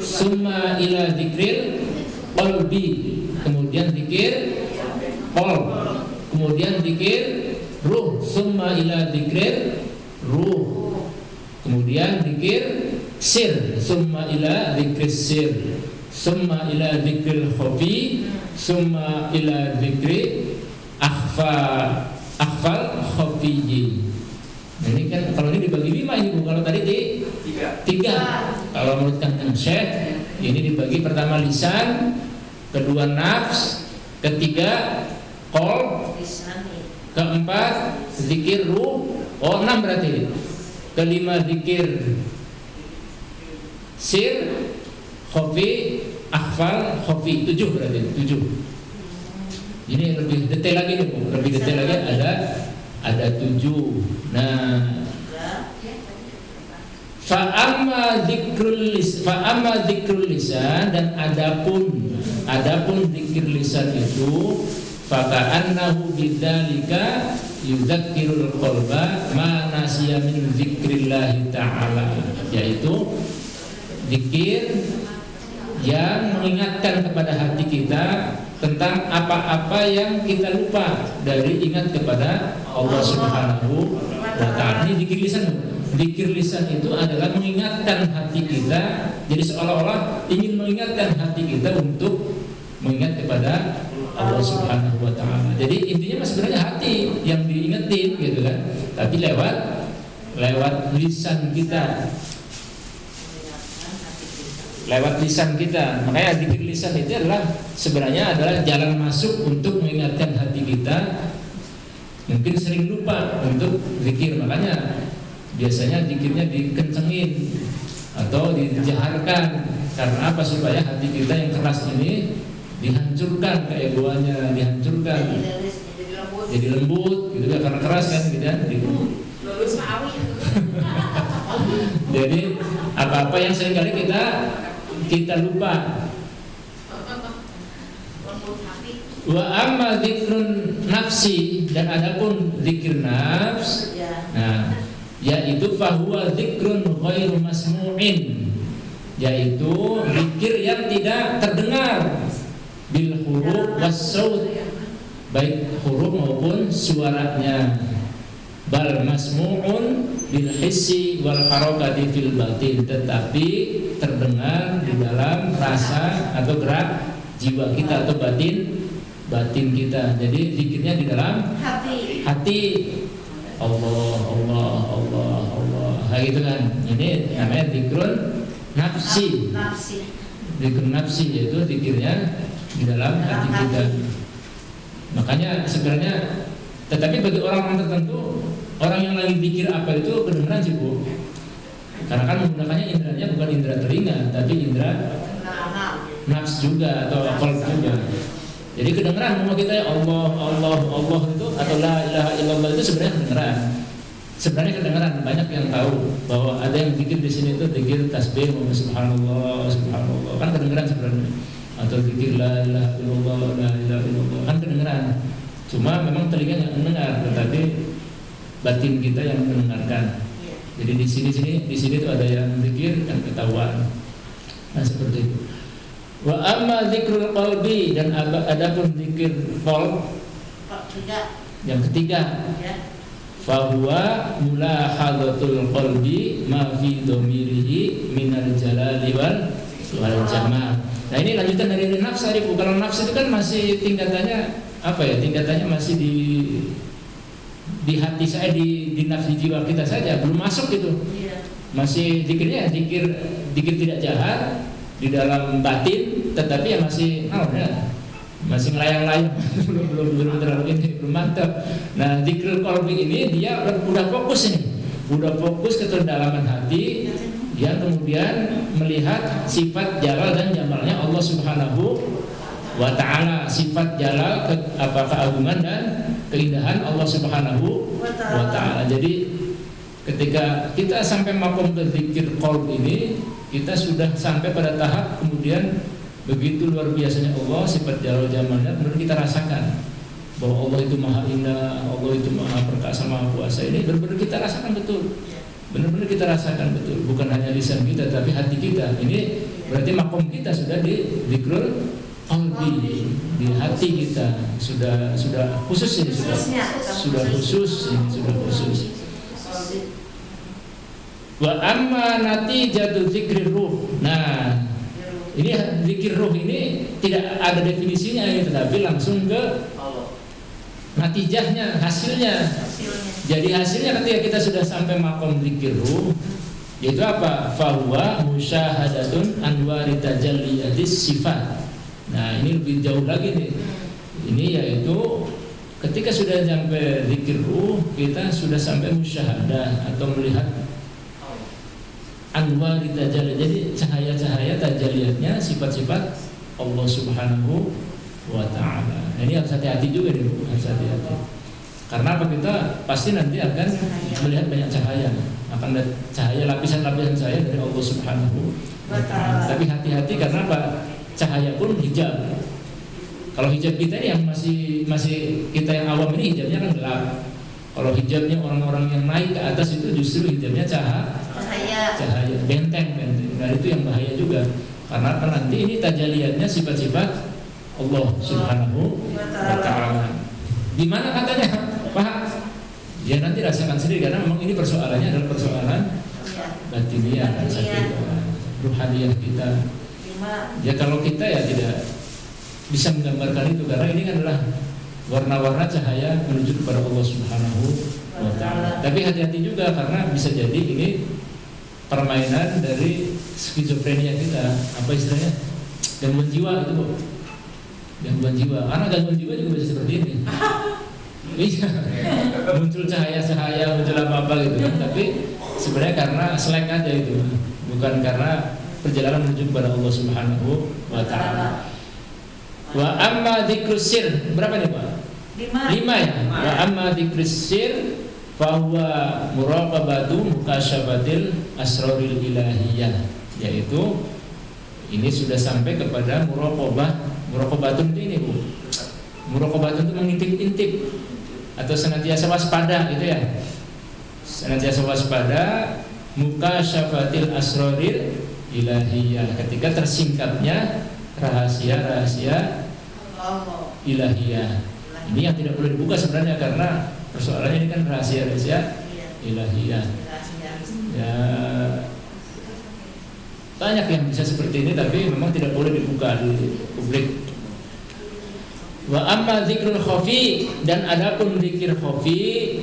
S1: Summa ila dzikril qalbi, kemudian zikir qalb, kemudian zikir ruh, summa ila dzikrir ruh. Kemudian dzikir sir, summa ila dzikris sir, summa ila dzikril khafi, summa ila dzikri akhfal khafiyyi. Nah, ini kan kalau ini dibagi 5 ini Bu, kalau tadi di 3. Kalau menurut Kang Syekh ini dibagi pertama lisan, kedua nafs, ketiga qalb, keempat zikir ruh, 6 berarti. Kelima zikir sir, khafi, akhfal, khafi, 7 berarti 7. Ini lebih detail lagi nih Bu, lebih detail lagi ada 7. Nah, Fa'amma dzikrul lisan, dan adapun zikir lisan itu faka'annahu bidzalika yudzakirul qalba ma nasiya min dzikrillah ta'ala, yaitu zikir yang mengingatkan kepada hati kita tentang apa-apa yang kita lupa dari ingat kepada Allah Subhanahu wa ta'ala. Ini zikir lisan. Zikir lisan itu adalah mengingatkan hati kita, jadi seolah-olah ingin mengingatkan hati kita untuk mengingat kepada Allah Subhanahu wa ta'ala. Jadi intinya sebenarnya hati yang diingetin gitu kan, tapi lewat lisan kita. Lewat lisan kita. Makanya zikir lisan itu sebenarnya adalah jalan masuk untuk mengingatkan hati kita. Mungkin sering lupa untuk zikir, makanya biasanya zikirnya dikencengin atau dijaharkan. Karena apa? Supaya hati kita yang keras ini dihancurkan, keegoannya dihancurkan, jadi lembut gitu kan, karena keras kan gitu kan. Jadi apa-apa yang seringkali kita lupa. Wa amma dzikrun nafsi, dan adapun zikir nafs, nah, yaitu fahuwa dzikrun ghairu masmu'in, yaitu zikir yang tidak terdengar bil huruf was saut, baik huruf maupun suaranya, bal masmu'un bil hissi wal harakati fil batin, tetapi terdengar di dalam rasa atau gerak jiwa kita atau batin kita. Jadi zikirnya di dalam hati. Allah, Allah, Allah, Allah. Kayak gitu kan. Ini namanya zikrun nafsi. Zikrun nafsi yaitu zikirnya di dalam hati kita. Makanya sebenarnya, tetapi bagi orang tertentu, orang yang lagi zikir apa itu kedengeran sih Bu. Karena kan menggunakannya indranya bukan indra telinga, tapi indra nafs juga atau qalb juga. Jadi kedengeran semua kita ya Allah, Allah, Allah itu atau la ilaha illallah itu sebenarnya kedengeran. Sebenarnya kedengeran, banyak yang tahu bahwa ada yang zikir di sini itu zikir tasbih, subhanallah, subhanallah, kan kedengeran sebenarnya. Atau zikir la ilaha illallah, la ilaha illallah, kan kedengeran. Cuma memang telinga yang mendengar, tetapi batin kita yang mendengarkan. Jadi di sini tuh ada yang zikir dan ketahuan. Nah seperti itu. Wa amma dzikrul qalbi, dan adapun zikir qalb yang ketiga, fahuwa mulahadatul qalbi ma fi dhamirihi minal jalali wal jamal. Nah ini lanjutan dari nafs tadi Bu. Kalau nafs itu kan masih tingkatannya apa ya? Tingkatannya masih di hati saya, di nafsi jiwa kita saja, belum masuk gitu. Masih zikirnya zikir tidak jahat di dalam batin, tetapi ya masih masih melayang-layang, belum terlalu ini, belum mantap. Nah zikrul qalbi ini dia udah fokus ke kedalaman hati, yang kemudian melihat sifat jalal dan jamalnya Allah Subhanahu wa ta'ala, sifat jalal keagungan dan keindahan Allah Subhanahu wa ta'ala. Jadi ketika kita sampai makom ke zikir qalb ini, kita sudah sampai pada tahap kemudian begitu luar biasanya Allah, sifat jalal jamalnya kemudian kita rasakan bahwa Allah itu maha indah, Allah itu maha perkasa, maha kuasa. Ini benar-benar kita rasakan betul. Benar-benar kita rasakan betul, bukan hanya lisan kita tapi hati kita. Ini berarti makom kita sudah di zikrul qalbi, di hati kita sudah khusus ini, sudah khusus ini, sudah khusus. Wa amma natijatu dzikri ruh. Nah, ini zikir ruh ini tidak ada definisinya ini, tetapi langsung ke natijahnya, hasilnya. Jadi hasilnya ketika kita sudah sampai makom zikir ruh, yaitu apa? Fahuwa musyahadatun anwari tajalliyatis sifat. Nah, ini lebih jauh lagi nih. Ini yaitu ketika sudah sampai zikir ruh, kita sudah sampai musyahadah atau melihat anwar tajalli, jadi cahaya-cahaya tajalliyatnya sifat-sifat Allah Subhanahu wa ta'ala. Nah, ini harus hati-hati juga nih, harus hati-hati. Karena apa, kita pasti nanti akan melihat banyak cahaya, akan ada cahaya, lapisan-lapisan cahaya dari Allah Subhanahu wa ta'ala. Tapi hati-hati karena apa? Cahaya pun hijab. Kalau hijab kita ini yang masih kita yang awam ini hijabnya kan gelap. Kalau hijabnya orang-orang yang naik ke atas itu justru hijabnya cahaya, benteng. Nah, itu yang bahaya juga. Karena nanti ini tajalliyatnya sifat-sifat Allah Subhanahu wa ta'ala. Di mana katanya? Pak, ya nanti rasakan sendiri karena memang ini persoalannya adalah persoalan batiniah, ruhaniyah kita. Ya kalau kita ya tidak bisa menggambarkan itu karena ini adalah warna-warna cahaya menuju kepada Allah Subhanahu wa ta'ala. Tapi hati-hati juga karena bisa jadi ini permainan dari skizofrenia kita, apa istilahnya? Gangguan jiwa itu, Bu. Gangguan jiwa. Karena gangguan jiwa juga bisa seperti ini. Iya. Muncul cahaya-cahaya, muncul apa-apa gitu kan. Tapi sebenarnya karena slack aja itu, bukan karena perjalanan menuju kepada Allah Subhanahu wa ta'ala. Wa amma dzikrus sir, berapa nih, Pak? 5 ya. Wa amma dzikrus sir fa huwa muraqabatu mukasyafatil asraril ilahiyah, yaitu ini sudah sampai kepada muraqabatun ini, Bu. Muraqabatun itu mengintip-intip atau senantiasa waspada gitu ya. Senantiasa waspada mukasyafatil asraril ilahiyah, ketika tersingkapnya rahasia-rahasia ilahiyah. Ini yang tidak perlu dibuka sebenarnya karena persoalannya ini kan rahasia-rahasia ilahiyah. Ya, banyak yang bisa seperti ini tapi memang tidak boleh dibuka di publik. Wa amma dzikrul khafi, dan adapun zikir khafi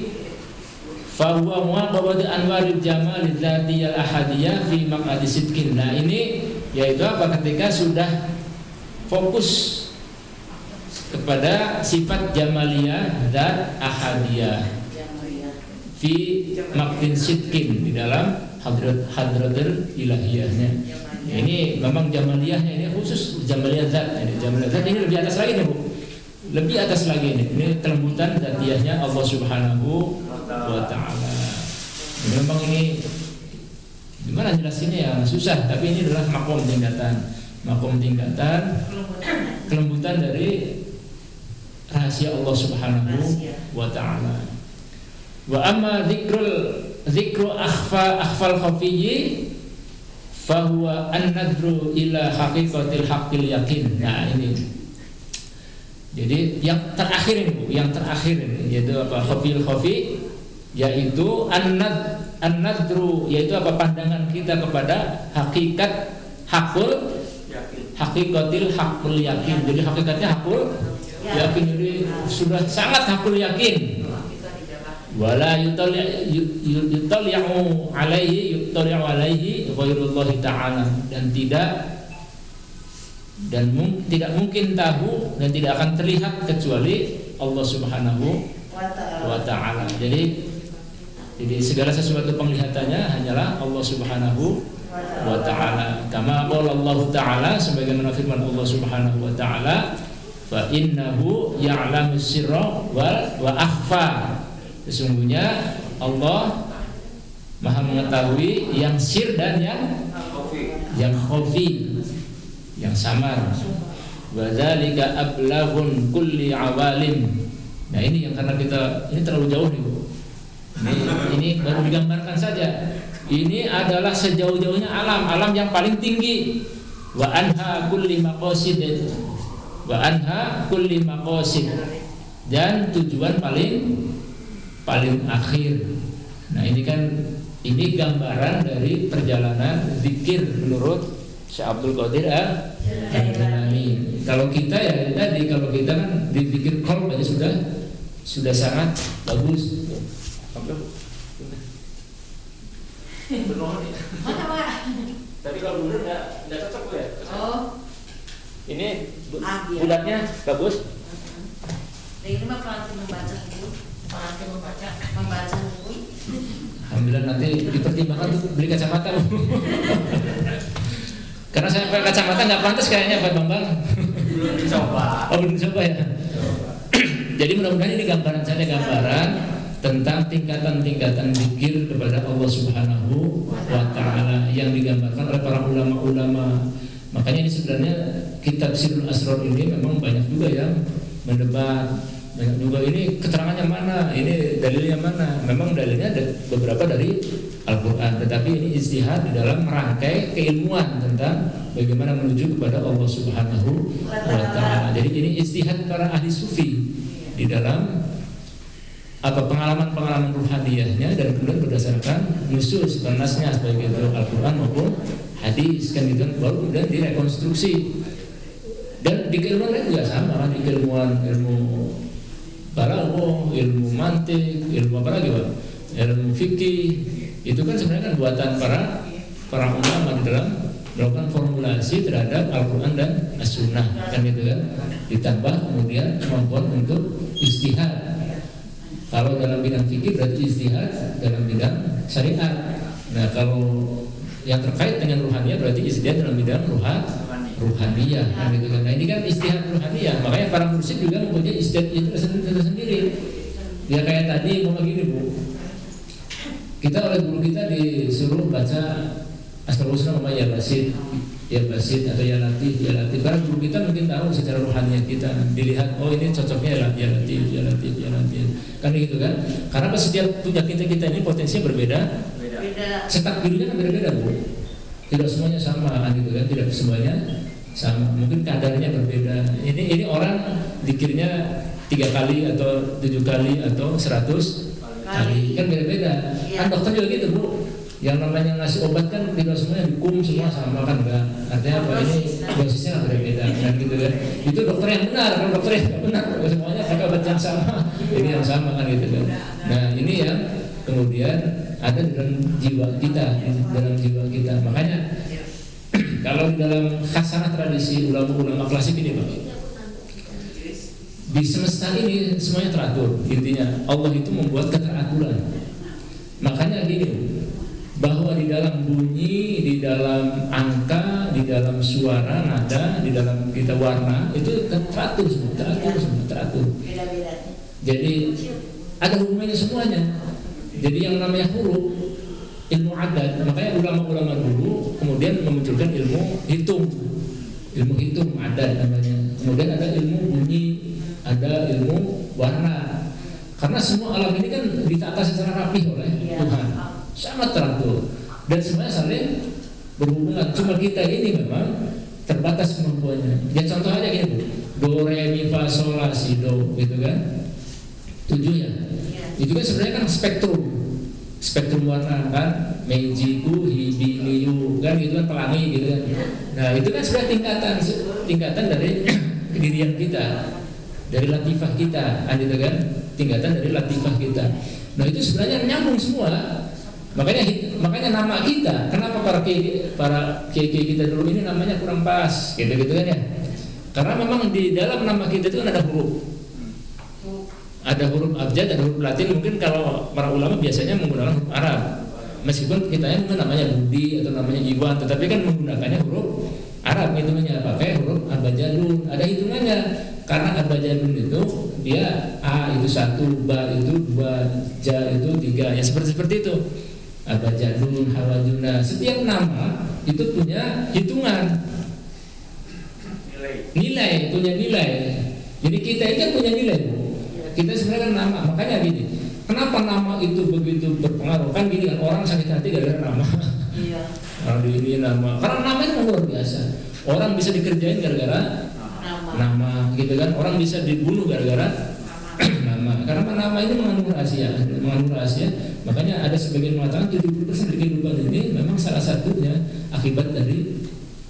S1: fa huwa muaqabatu anwaril jamal dzatiyal ahadiyah fi maq'adi sidqin. Nah, ini yaitu apa? Ketika sudah fokus kepada sifat jamaliyah dan ahadiyah fi maqtin sidqin, di dalam hadratul ilahiyahnya. Ini memang jamaliyahnya ini khusus jamaliyah zat. Ini jamaliyah zat ini lebih atas lagi nih, Bu. Lebih atas lagi ini. Ini kelembutan zatiyahnya Allah Subhanahu wa ta'ala. Memang ini gimana jelasinnya ya, susah, tapi ini adalah makom tingkatan kelembutan dari rahasia Allah Subhanahu wa ta'ala. Wa amma dzikru akhfal khafiyyi fa huwa an-nadru ila haqiqatil haqqil yaqin. Nah, ini jadi yang terakhir ini, Bu, yaitu apa? Khafi, yaitu an-nadru, yaitu apa? Pandangan kita kepada hakikat hakikatil haqqul yakin. Jadi hakikatnya haqqul yakin, jadi sudah sangat haqqul yakin. Wala yutali'u alaihi ghairullah ta'ala, dan tidak mungkin tahu dan tidak akan terlihat kecuali Allah Subhanahu wa ta'ala. Jadi segala sesuatu penglihatannya hanyalah Allah Subhanahu wa ta'ala. Kama qala Allah ta'ala, sebagaimana firman Allah Subhanahu wa ta'ala, fa innahu ya'lamu sirra wa akhfa. Sesungguhnya Allah Maha mengetahui yang sir dan yang khafi, yang samar. Wa dzalika ablaghun kulli awalim. Nah, ini yang karena kita ini terlalu jauh nih, Bu. Ini baru digambarkan saja. Ini adalah sejauh-jauhnya alam yang paling tinggi. Wa anha kulli maqasid wa anha kulli maqasid, dan tujuan paling akhir. Nah ini gambaran dari perjalanan zikir menurut Syekh Abdul Qadir Al-Jailani. Kalau kita ya tadi, kalau kita kan di zikir qalb aja sudah sangat bagus.
S2: Mana Pak?
S1: Tapi kalau mundur nggak cocok ya.
S2: Oh.
S1: Ini
S2: Iya.
S1: bulatnya bagus.
S2: Ini mah pelatih membaca buku. Membaca buku.
S1: Alhamdulillah, nanti dipertimbangkan untuk beli kacamata. Karena saya pakai kacamata nggak pantas kayaknya Pak Bambang.
S3: Belum dicoba.
S1: Oh, belum dicoba ya. Jadi mudah-mudahan ini gambaran tentang tingkatan-tingkatan zikir kepada Allah Subhanahu wa Ta'ala yang digambarkan oleh para ulama-ulama. Makanya ini sebenarnya kitab Sirrul Asrar ini memang banyak juga yang mendebat, banyak juga ini keterangannya mana, ini dalilnya mana. Memang dalilnya ada beberapa dari Al-Quran, tetapi ini ijtihad di dalam merangkai keilmuan tentang bagaimana menuju kepada Allah Subhanahu wa Ta'ala. Jadi ini ijtihad para ahli sufi di dalam pengalaman-pengalaman ruhaniyahnya, dan kemudian berdasarkan nusus dan nasnya baik itu Al-Quran maupun hadis, kan gitu, baru kemudian direkonstruksi. Dan di keilmuan lain juga sama kan, di keilmuan ilmu balaghah, ilmu mantik, ilmu apa lagi Pak? Ilmu fikih, itu kan sebenarnya kan buatan para ulama di dalam melakukan formulasi terhadap Al-Quran dan As-Sunnah, kan gitu kan, ditambah kemudian kemampuan untuk ijtihad. Kalau dalam bidang fikih berarti ijtihad dalam bidang syariat. Nah kalau yang terkait dengan ruhaniyah berarti ijtihad dalam bidang ruhaniyah, kan gitu kan. Nah ini kan ijtihad ruhaniyah, makanya para mursyid juga mempunyai ijtihad itu sendiri. Ya kayak tadi mau begini Bu, kita oleh guru kita disuruh baca Asmaul Husna sama ya Basit atau ya Latif. Karena guru kita mungkin tahu secara ruhaniyah kita, dilihat oh ini cocoknya ya Latif, kan gitu kan. Karena setiap punya kita ini potensinya berbeda. Cetak birunya kan berbeda Bu. Tidak semuanya sama, kan gitu kan. Tidak semuanya sama. Mungkin kadarnya berbeda. Ini orang dikirnya 3 kali atau 7 kali atau 100 kali, kan beda-beda. Kan dokter juga gitu Bu. Yang namanya ngasih obat kan tidak semuanya dikum semua sama, kan enggak. Artinya apa, ini dosisnya berbeda, kan gitu kan. Itu dokter yang benar, kalau dokter yang tidak benar semuanya pakai obat yang sama, ini yang sama, kan gitu kan. Nah ini yang kemudian ada dalam jiwa kita, Makanya kalau di dalam khasanah tradisi ulama-ulama klasik ini Pak, di semesta ini semuanya teratur. Intinya Allah itu membuat keteraturan. Makanya gini, bahwa di dalam bunyi, di dalam angka, di dalam suara, nada, di dalam kita warna itu teratur semua, teratur. Jadi ada hubungannya semuanya. Jadi yang namanya huruf, ilmu adat, makanya ulama-ulama dulu kemudian memunculkan ilmu hitung adat namanya. Kemudian ada ilmu bunyi, ada ilmu warna. Karena semua alam ini kan ditata secara rapi oleh Tuhan, sangat teratur dan semuanya saling berhubungan. Cuma kita ini memang terbatas kemampuannya. Ya contoh aja gini Bu, do re mi fa sol la si do, gitu kan, 7 ya. Itu kan sebenarnya kan spektrum warna kan, meiji ku hibi liu kan, gitu kan, pelangi gitu kan. Nah itu kan sebenarnya tingkatan dari kedirian kita, dari latifah kita, gitu kan, tingkatan dari latifah kita. Nah itu sebenarnya nyambung semua. Makanya nama kita, kenapa para kiai kita dulu ini namanya kurang pas, gitu kan ya? Karena memang di dalam nama kita itu kan ada huruf abjad, ada huruf Latin. Mungkin kalau para ulama biasanya menggunakan huruf Arab, meskipun kita mungkin namanya Budi atau namanya Iwan, tetapi kan menggunakannya huruf Arab, hitungannya pakai huruf abjadun. Ada hitungannya, karena abjadun itu dia A itu 1, Ba itu 2, Ja itu 3, ya seperti itu. Abjadun, hawajuna, setiap nama itu punya hitungan, nilai, punya nilai. Jadi kita ini kan punya nilai Bu. Kita sebenarnya kan nama, makanya gini, kenapa nama itu begitu berpengaruh? Kan gini kan, orang sakit hati gara-gara nama. Iya. Ini nama, karena nama itu luar biasa. Orang bisa dikerjain gara-gara nama gitu kan. Orang bisa dibunuh gara-gara nama. Karena nama ini mengandung rahasia. Makanya ada sebagian mengatakan 70% dari kehidupan ini memang salah satunya akibat dari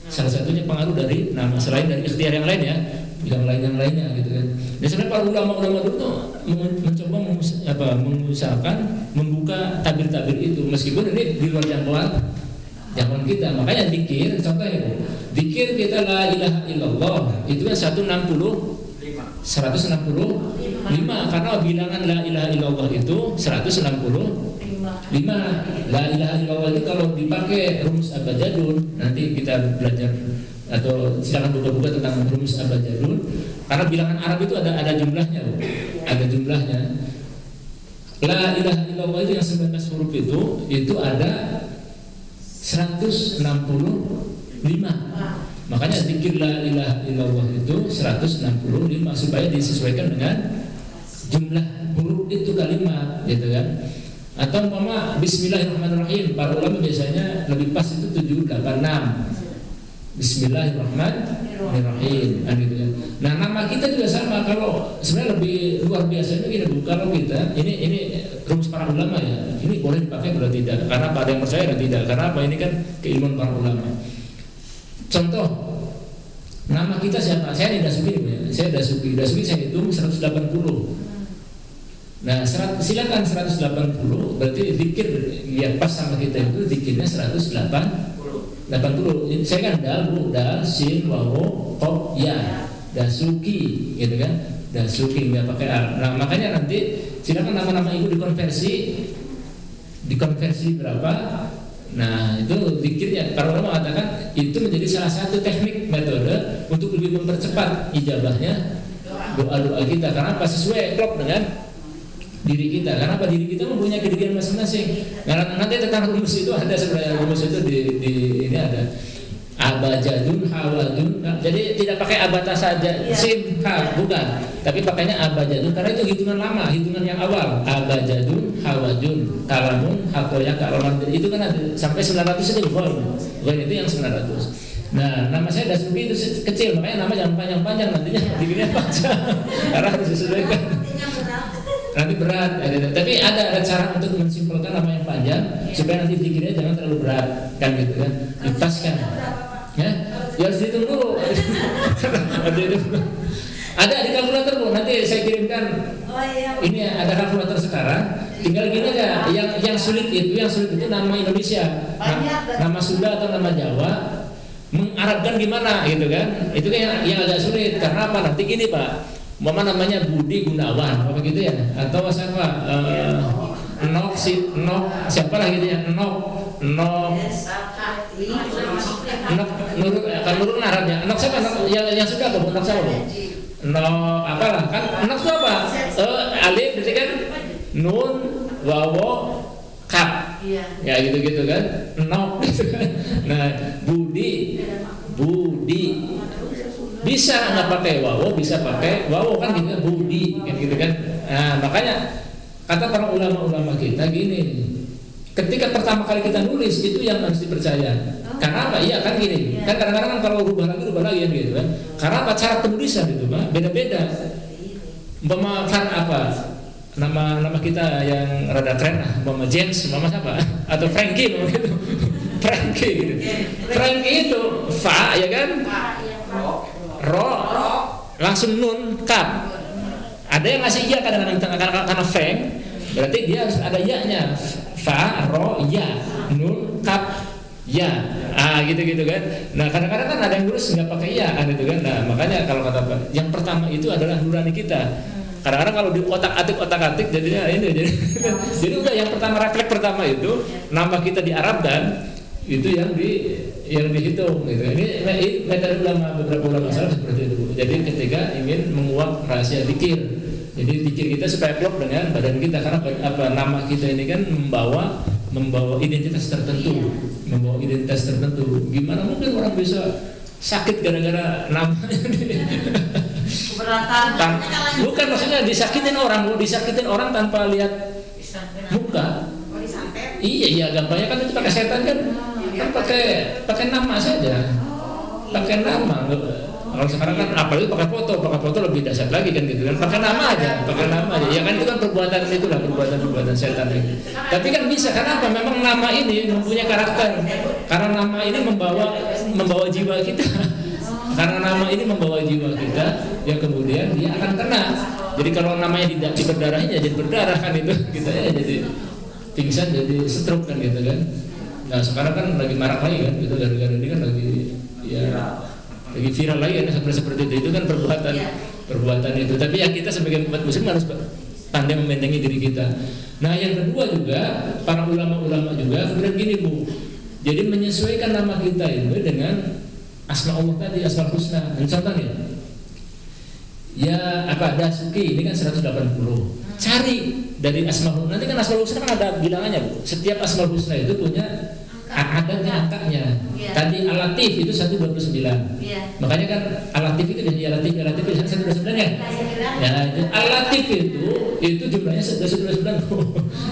S1: salah satunya pengaruh dari nama, selain dari ikhtiar yang lain ya, yang lainnya gitu kan. Dan sebenarnya para ulama-ulama dulu tuh mencoba mengusahakan membuka tabir-tabir itu, meskipun ini di luar jangkauan kita. Makanya zikir, contohnya zikir kita la ilaha illallah itu kan 165 karena bilangan la ilaha illallah itu 165. La ilaha illallah itu kalau dipakai rumus abjadun, nanti kita belajar atau silakan buka-buka tentang rumus abjadun. Karena bilangan Arab itu ada jumlahnya, La ilaha illallah itu yang 19 huruf itu ada 165. Makanya zikir la ilaha illallah itu 165 supaya disesuaikan dengan jumlah huruf itu kalimat, gitu kan. Atau umpama bismillahirrahmanirrahim, para ulama biasanya lebih pas itu 786. Bismillahirrahmanirrahim, gitu kan. Nah, nama kita juga sama. Kalau sebenarnya lebih luar biasanya gini, Bu, kalau kita ini rumus para ulama ya. Ini boleh dipakai boleh tidak. Karena ada yang percaya dan tidak. Karena apa? Ini kan keilmuan para ulama. Contoh, nama kita siapa? Saya ini Dasuki ya. Saya Dasuki saya hitung 180. Nah, silakan 180 berarti zikir ya pas sama kita itu zikirnya 180. Saya kan dal, sin, wawo, qaf, ya. Dasuki, gitu kan? Dasuki nggak pakai a. Nah, makanya nanti silakan nama-nama itu dikonversi berapa? Nah, itu zikirnya. Para ulama mengatakan itu menjadi salah satu teknik metode untuk lebih mempercepat ijabahnya doa-doa kita. Karena apa? Sesuai klop dengan diri kita. Karena apa? Diri kita mempunyai kedirian masing-masing. Nah, nanti tentang rumus itu ada sebenarnya, rumus itu di ini ada abajadun, hawadun. Nah, jadi tidak pakai abata saja, sim, ha, bukan. Tapi pakainya abajadun karena itu hitungan lama, hitungan yang awal. Abajadun, hawadun, kalamun, hatoya, kalaman. Itu kan ada sampai 900 itu Goin itu yang 900. Nah, nama saya Dasuki itu kecil, makanya nama jangan panjang-panjang, nantinya dirinya panjang. Karena harus disesuaikan. Nanti berat, tapi ada cara untuk mensimpulkan nama yang panjang supaya nanti zikirnya jangan terlalu berat, kan gitu kan, dipaskan, ya harus dihitung dulu. Ada di kalkulator Bu, nanti saya kirimkan. Ini ada kalkulator sekarang, tinggal gini aja, yang sulit itu nama Indonesia, nama Sunda atau nama Jawa, mengarabkan gimana gitu kan, itu kan yang agak sulit. Karena apa? Nanti gini Pak, mama namanya Budi Gunawan, apa gitu ya? Atau siapa? Nok siapa lah gitu ya? Nok Nurul, kan Nurul Arabnya. Nok siapa? Yang suka apa? Nok siapa? Nok apalah kan? Nok itu apa? Alif, berarti kan nun, wawo, kap. Ya gitu kan? Nok gitu kan. Nah, Budi. Bisa nggak pakai wawo, bisa pakai wawo kan gitu, Budi kan gitu kan. Nah, makanya kata para ulama kita gini, ketika pertama kali kita nulis itu yang harus dipercaya. Karena apa? Iya kan gini. Kan kadang-kadang kan kalau rubah lagi gitu kan. Karena apa? Cara penulisan itu Pak beda-beda. Umpama apa? Nama kita yang rada keren lah, umpama James, umpama siapa? Atau Frankie gitu. Frankie gitu. Frankie itu fa ya kan? Ro langsung nun kap. Ada yang ngasih iya kadang-kadang karena Frank, berarti dia harus ada ya-nya. Fa, ro, ya, nun kap, ya. Gitu kan. Nah, kadang-kadang kan ada yang nulis nggak pakai ya, gitu kan. Nah, makanya kalau kata yang pertama itu adalah nurani kita. Kadang-kadang kalau di otak-atik jadinya ini jadi udah yang pertama refleks pertama itu nama kita diarabkan itu yang dihitung gitu. Ini metode ulama, beberapa ulama salaf seperti itu. Jadi ketika ingin menguak rahasia zikir, jadi zikir kita supaya klop dengan badan kita. Karena apa? Nama kita ini kan membawa identitas tertentu, Gimana mungkin orang bisa sakit gara-gara namanya?
S2: Keberatan.
S1: Bukan maksudnya disakitin orang tanpa lihat muka. Iya, gampangnya kan itu pakai setan kan pakai nama saja, pakai nama. Kalau sekarang kan apalagi pakai foto lebih dahsyat lagi kan gitu kan. Pakai nama aja. Ya kan itu kan perbuatan setan itu. Tapi kan bisa, karena apa? Memang nama ini mempunyai karakter. Karena nama ini membawa jiwa kita. Karena nama ini membawa jiwa kita, yang kemudian dia akan kena. Jadi kalau namanya tidak diberdarahin ya jadi berdarah kan itu, kita ya jadi pingsan, jadi stroke kan gitu kan. Nah sekarang kan lagi marak lagi kan, gitu gara-gara ini kan lagi viral lagi kan seperti itu kan perbuatan itu. Tapi ya kita sebagai umat muslim harus pandai membentengi diri kita. Nah yang kedua juga para ulama-ulama juga kemudian gini Bu, jadi menyesuaikan nama kita itu dengan asma Allah tadi, asmaul husna. Contohnya ya apa, Dasuki ini kan 180. Cari dari asmaul, nanti kan asmaul husna kan ada bilangannya Bu. Setiap asmaul husna itu punya adanya angkanya. Tadi Al-Latif itu 129. Makanya kan Al-Latif itu biasanya Al-Latif itu 129 ya. Ya, Al-Latif itu jumlahnya 129.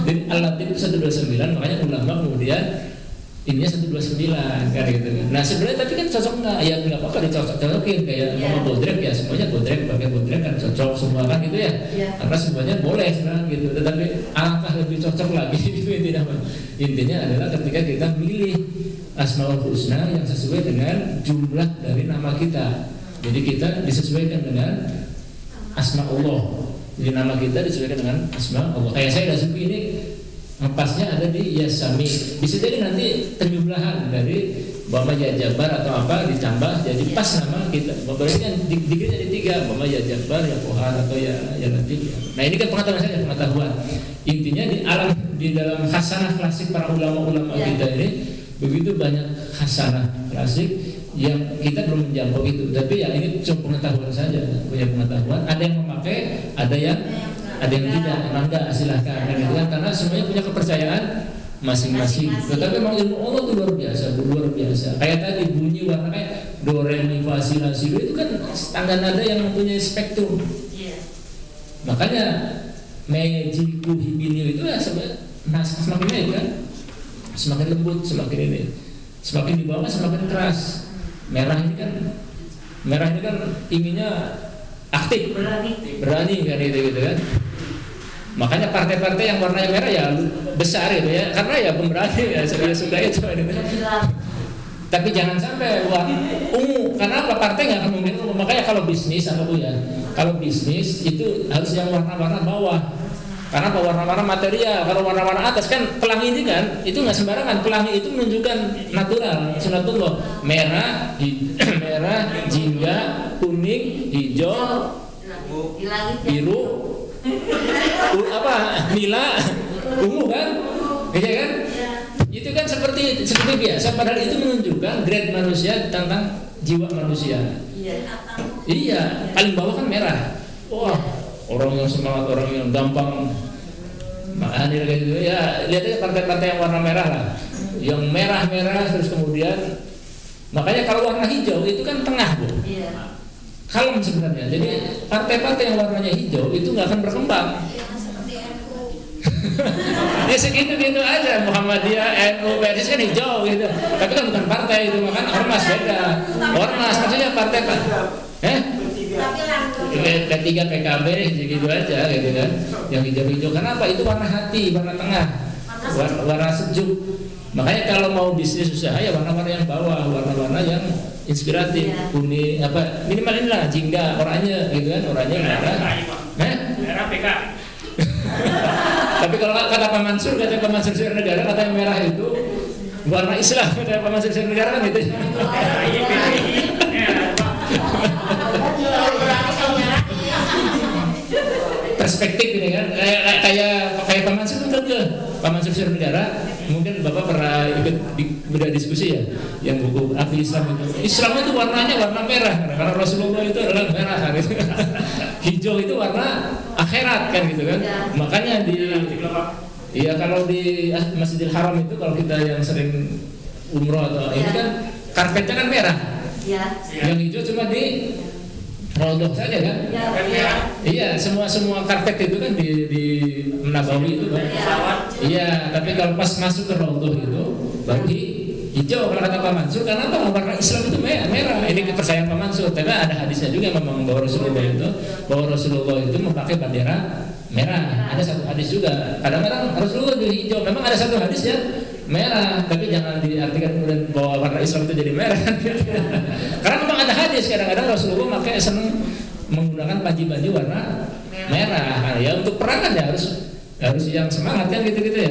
S1: Jadi Al-Latif itu 129, makanya ulama kemudian ininya 129 kan gitu kan. Nah sebenarnya tapi kan cocok nggak apa-apa dicocok-cocokin kayak nama bodrek ya, semuanya bodrek pakai bodrek kan cocok semua kan gitu ya. Karena semuanya boleh sebenarnya gitu. Tetapi alangkah lebih cocok lagi itu intinya adalah ketika kita milih asmaul husna yang sesuai dengan jumlah dari nama kita. Jadi kita disesuaikan dengan asma Allah. Jadi nama kita disesuaikan dengan asma Allah. Kayak saya Dasuki ini ngepasnya ada di Yasami. Bisa jadi nanti penjumlahan dari Bama Ya Jabar atau apa ditambah jadi pas nama kita. Berarti kan dikit jadi 3, Bama Ya Jabar, Ya Kohar atau Ya Latif. Nah ini kan pengetahuan. Intinya di dalam hasanah klasik para ulama-ulama kita ini begitu banyak hasanah klasik yang kita belum menjangkau itu. Tapi ya ini cuma pengetahuan saja, punya pengetahuan. Ada yang memakai, ada yang tidak, enggak silahkan kan gitu kan, karena semuanya punya kepercayaan masing-masing. Tetapi memang ilmu Allah itu luar biasa. Kayak tadi bunyi warna kayak do re mi fa si la si do itu kan tangga nada yang mempunyai spektrum. Makanya mejiku hibini itu ya semakin naik kan, semakin lembut, semakin ini, semakin di bawah semakin keras. Merah ini kan inginnya aktif, berani kan gitu kan. Makanya partai-partai yang warnanya merah ya besar gitu ya, karena ya pemberani ya suka itu. Tapi jangan sampai ungu, karena apa? Partai nggak akan mungkin ungu. Makanya kalau bisnis kalau bisnis itu harus yang warna-warna bawah. Karena apa? Warna-warna material. Kalau warna-warna atas kan pelangi ini kan itu nggak sembarangan. Pelangi itu menunjukkan natural, sunatullah. Merah, jingga, kuning, hijau, biru, nila, ungu kan? Iya kan? Itu kan seperti biasa. Padahal itu menunjukkan grade manusia tentang jiwa manusia. Iya, paling bawah kan merah. Wah, orang yang semangat, orang yang gampang hadir kayak gitu ya. Lihat aja partai-partai yang warna merah lah, yang merah terus kemudian. Makanya kalau warna hijau itu kan tengah Bu. Kalem sebenarnya. Jadi partai-partai yang warnanya hijau itu nggak akan berkembang. Ya segitu-gitu aja. Muhammadiyah, NU, PSIS kan hijau gitu. Tapi kan bukan partai itu, kan ormas beda. Ormas maksudnya partai Pak. P3 PKB gitu aja gitu kan. Yang hijau-hijau kenapa? Itu warna hati, warna tengah. Warna sejuk. Makanya kalau mau bisnis usaha ya warna-warna yang bawah, warna-warna yang inspiratif, kuning minimal inilah jingga, oranye gitu kan, oranye merah.
S4: Merah PK.
S1: Tapi kalau kata Pak Mansur Sir Negara kata yang merah itu warna Islam, kata Pak Mansur Sir Negara kan gitu. Perspektif ini kan kayak Pak Mansur Pak Mansur Sir Negara. Mungkin Bapak pernah ikut beda diskusi ya, yang buku Api Islam itu. Islam itu warnanya warna merah karena Rasulullah itu adalah merah kan gitu. Hijau itu warna akhirat kan gitu kan. Makanya kalau di Masjidil Haram itu kalau kita yang sering umroh atau ini kan karpetnya kan merah. Yang hijau cuma di Raudhah saja kan? Iya, semua karpet itu kan di Nabawi itu kan. Iya, tapi kalau pas masuk ke Raudhah itu baru hijau kalau kata Pak Pak Mansur karena apa? Warna Islam itu merah. Ini kepercayaan Pak Mansur. Tapi ada hadisnya juga memang bahwa Rasulullah itu memakai bendera merah. Ada satu hadis juga. Kadang-kadang Rasulullah itu hijau. Memang ada satu hadis ya merah. Tapi jangan diartikan kemudian bahwa warna Islam itu jadi merah. Karena memang ada hadis kadang-kadang Rasulullah senang menggunakan baju warna merah. Ya untuk perang kan ya harus yang semangat kan gitu-gitu ya.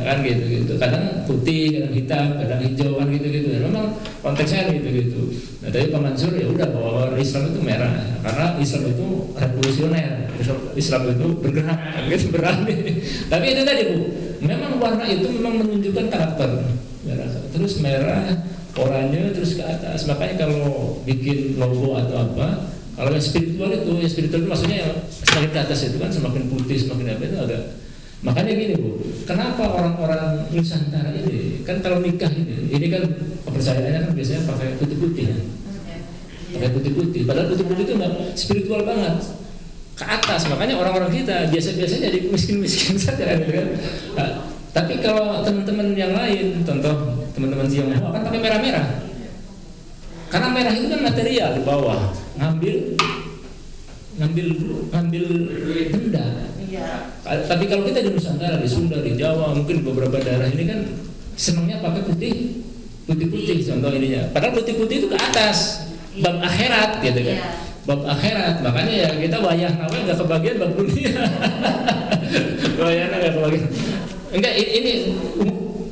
S1: Kan gitu-gitu. Kadang putih, kadang hitam, kadang hijau kan gitu-gitu. Memang konteksnya gitu-gitu. Nah, tapi Pak Mansur ya udah bahwa Islam itu merah karena Islam itu revolusioner. Islam itu bergerak, gitu berani. Tapi itu tadi Bu, memang warna itu memang menunjukkan karakter. Merah. Terus merah, oranye terus ke atas. Makanya kalau bikin logo atau apa, kalau yang spiritual itu maksudnya ya, semakin ke atas itu kan semakin putih, semakin apa itu agak. Makanya gini Bu, kenapa orang-orang Nusantara ini kan kalau nikah ini kan kepercayaannya kan biasanya pakai putih-putih ya, pakai putih-putih. Padahal putih-putih itu nggak spiritual banget ke atas. Makanya orang-orang kita biasa-biasanya jadi miskin-miskin saja kan. Nah, tapi kalau teman-teman yang lain, contoh teman-teman Tionghoa kan pakai merah-merah. Karena merah itu kan material di bawah, ngambil benda. Tapi kalau kita di Nusantara, di Sunda, di Jawa, mungkin beberapa daerah ini kan senangnya pakai putih-putih contoh ininya. Padahal putih-putih itu ke atas, bab akhirat gitu kan. Bab akhirat, makanya ya kita wayah nawel nggak kebagian bab dunia. Wayahnya nggak kebagian. Enggak,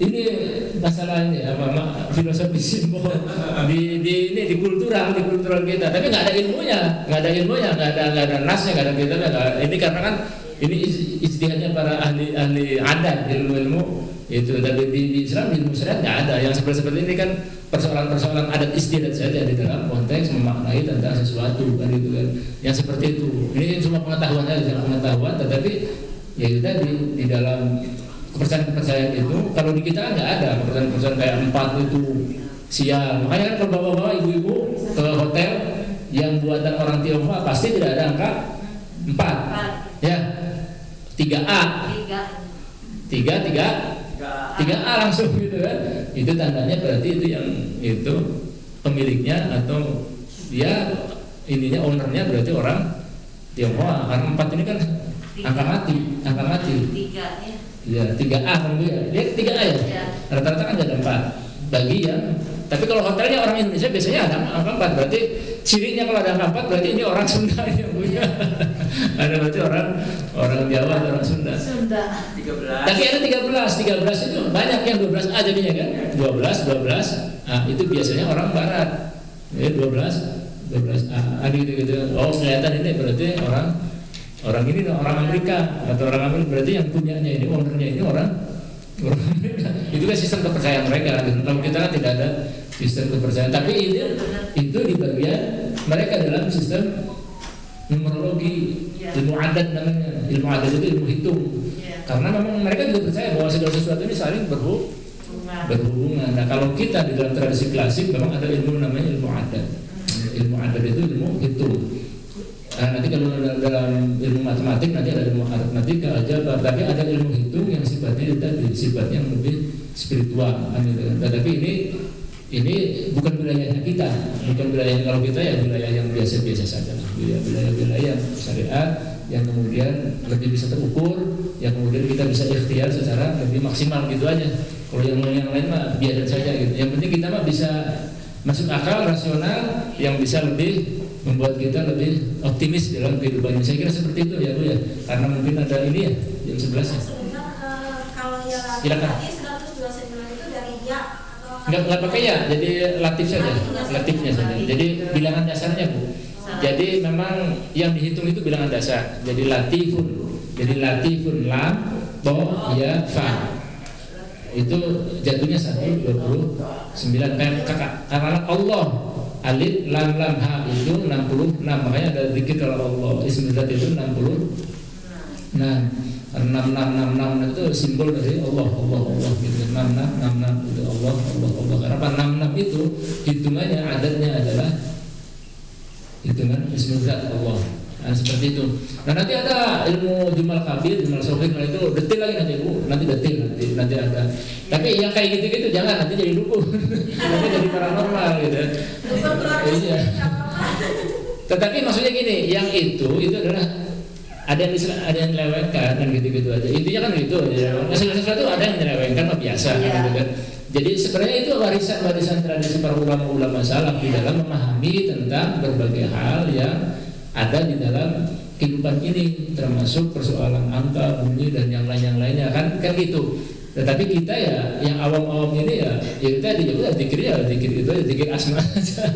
S1: ini masalah ini apa filosofi simbol di kultural kita. Tapi nggak ada ilmunya, nggak ada nasnya, nggak ada kita. Ini karena kan ini ijtihadnya para ahli adat, ilmu itu. Tapi di Islam, di ilmu syariat nggak ada yang seperti ini kan, persoalan adat istiadat saja di dalam konteks memaknai tentang sesuatu kan gitu kan. Yang seperti itu. Ini cuma pengetahuan saja, tetapi ya itu tadi di dalam kepercayaan itu, kalau di kita nggak ada kepercayaan kayak 4 itu sial. Makanya kan kalau bawa-bawa ibu-ibu ke hotel yang buatan orang Tionghoa pasti tidak ada angka 4 ya, 3A 3A langsung gitu kan. Itu tandanya berarti itu yang itu pemiliknya atau dia ininya, ownernya berarti orang Tionghoa. Karena 4 ini kan angka mati 3 ya, 3A kan itu ya. Dia 3A ya. Rata-rata kan ada 4 bagi yang. Tapi kalau hotelnya orang Indonesia biasanya ada angka 4. Berarti cirinya kalau ada angka 4 berarti ini orang Sunda yang punya. Ada berarti orang Jawa atau orang Sunda. 13. Tapi ada 13 itu banyak yang 12A jadinya kan. 12. Ah, itu biasanya orang barat. Ya 12A gitu. Oh, kelihatan ini berarti orang ini orang Amerika atau orang Amerika, berarti yang punyanya ini, ownernya ini orang Amerika. Itu kan sistem kepercayaan mereka. Kalau kita kan tidak ada sistem kepercayaan. Tapi itu di bagian mereka dalam sistem numerologi, ilmu adat namanya. Ilmu adat itu ilmu hitung. Karena memang mereka juga percaya bahwa segala sesuatu ini saling berhubungan. Nah, kalau kita di dalam tradisi klasik memang ada ilmu namanya ilmu adat. Ilmu adat itu ilmu hitung. Nah, nanti kalau dalam ilmu matematik nanti ada ilmu matematika aja, tapi ada ilmu hitung yang sifatnya yang lebih spiritual. Tetapi ini bukan wilayahnya kita, bukan wilayah kalau kita ya wilayah yang biasa-biasa saja, wilayah syariat yang kemudian lebih bisa terukur, yang kemudian kita bisa ikhtiar secara lebih maksimal gitu aja. Kalau yang lain mah biasa saja gitu. Yang penting kita mah bisa masuk akal, rasional, yang bisa lebih membuat kita lebih optimis dalam kehidupan. Saya kira seperti itu ya Bu ya. Karena mungkin ada ini ya jam 11 ya.
S5: Kalau ya
S1: silakan.
S5: 129 itu dari ya atau
S1: enggak pakai ya, jadi latif saja. Latifnya saja. Jadi bilangan dasarnya Bu. Jadi memang yang dihitung itu bilangan dasar. Jadi latifun. Jadi latifun lam bo ya fa. Itu jatuhnya 129 kakak. Karena Allah alif lam ha itu 66, makanya ada zikir kalau Allah ismi zat itu 60. Nah, 66 itu simbol dari Allah gitu. 66 itu Allah. Karena 66 itu hitungannya adatnya adalah hitungan ismi zat Allah. Nah, seperti itu. Nah, nanti ada ilmu jumal kabir, jumal sohih, nah itu detail lagi nanti Bu, nanti detail nanti ada. Tapi yang kayak gitu-gitu jangan nanti jadi dukun, nanti jadi paranormal gitu. Iya. Tetapi maksudnya gini, yang itu adalah ada yang melewengkan dan gitu-gitu aja. Intinya kan gitu aja. Segala sesuatu ada yang melewengkan, biasa gitu kan. Jadi sebenarnya itu warisan tradisi para ulama salaf di dalam memahami tentang berbagai hal yang ada di dalam kehidupan ini, termasuk persoalan angka, bunyi dan yang lainnya kan gitu. Tetapi kita ya yang awam-awam ini ya kita dijawab zikir itu zikir asma aja.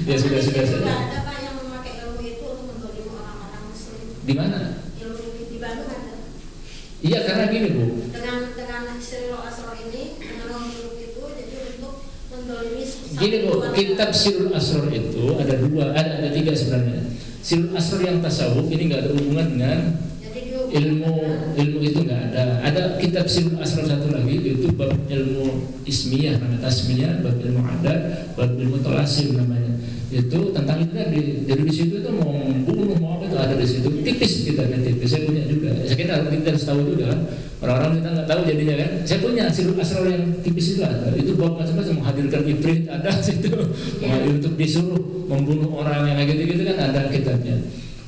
S1: Ya sudah saja.
S5: Ada Pak yang memakai ilmu itu untuk mendolimi orang-orang muslim.
S1: Di mana?
S5: Ilmu di Bandung ada.
S1: Iya karena gini Bu.
S5: Dengan Sirul Asrar ini dengan ilmu itu jadi untuk mendolimi.
S1: Gini Bu, kitab Sirul Asrar itu ada tiga sebenarnya. Sirul Asrar yang tasawuf ini nggak ada hubungan dengan ilmu itu nggak ada. Ada kitab Sirul Asrar satu lagi itu bab ilmu ismiyah namanya tasmiyah, bab ilmu adat, bab ilmu tolasim namanya. Itu tentang itu tadi. Jadi di situ itu mau bunuh mau apa itu ada di situ. Tipis kitabnya tipis. Saya punya juga. Saya kira kita harus tahu juga kan. Orang-orang kita nggak tahu jadinya kan. Saya punya Sirul Asrar yang tipis itu ada. Itu bab macam-macam menghadirkan ibrit ada situ. Untuk disuruh membunuh orang yang kayak gitu-gitu kan ada kitabnya.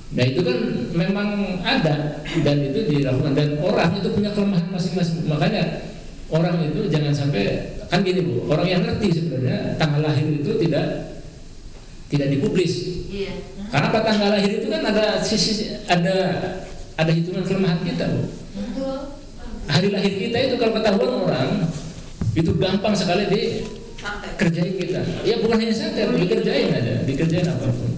S1: Nah itu kan memang ada dan itu dilakukan dan orang itu punya kelemahan masing-masing. Makanya orang itu jangan sampai kan gini Bu, orang yang ngerti sebenarnya tanggal lahir itu tidak dipublis. Iya. Karena pada tanggal lahir itu kan ada hitungan kelemahan kita Bu. Hari lahir kita itu kalau ketahuan orang itu gampang sekali dikerjain kita. Ya bukan hanya santai, dikerjain apapun.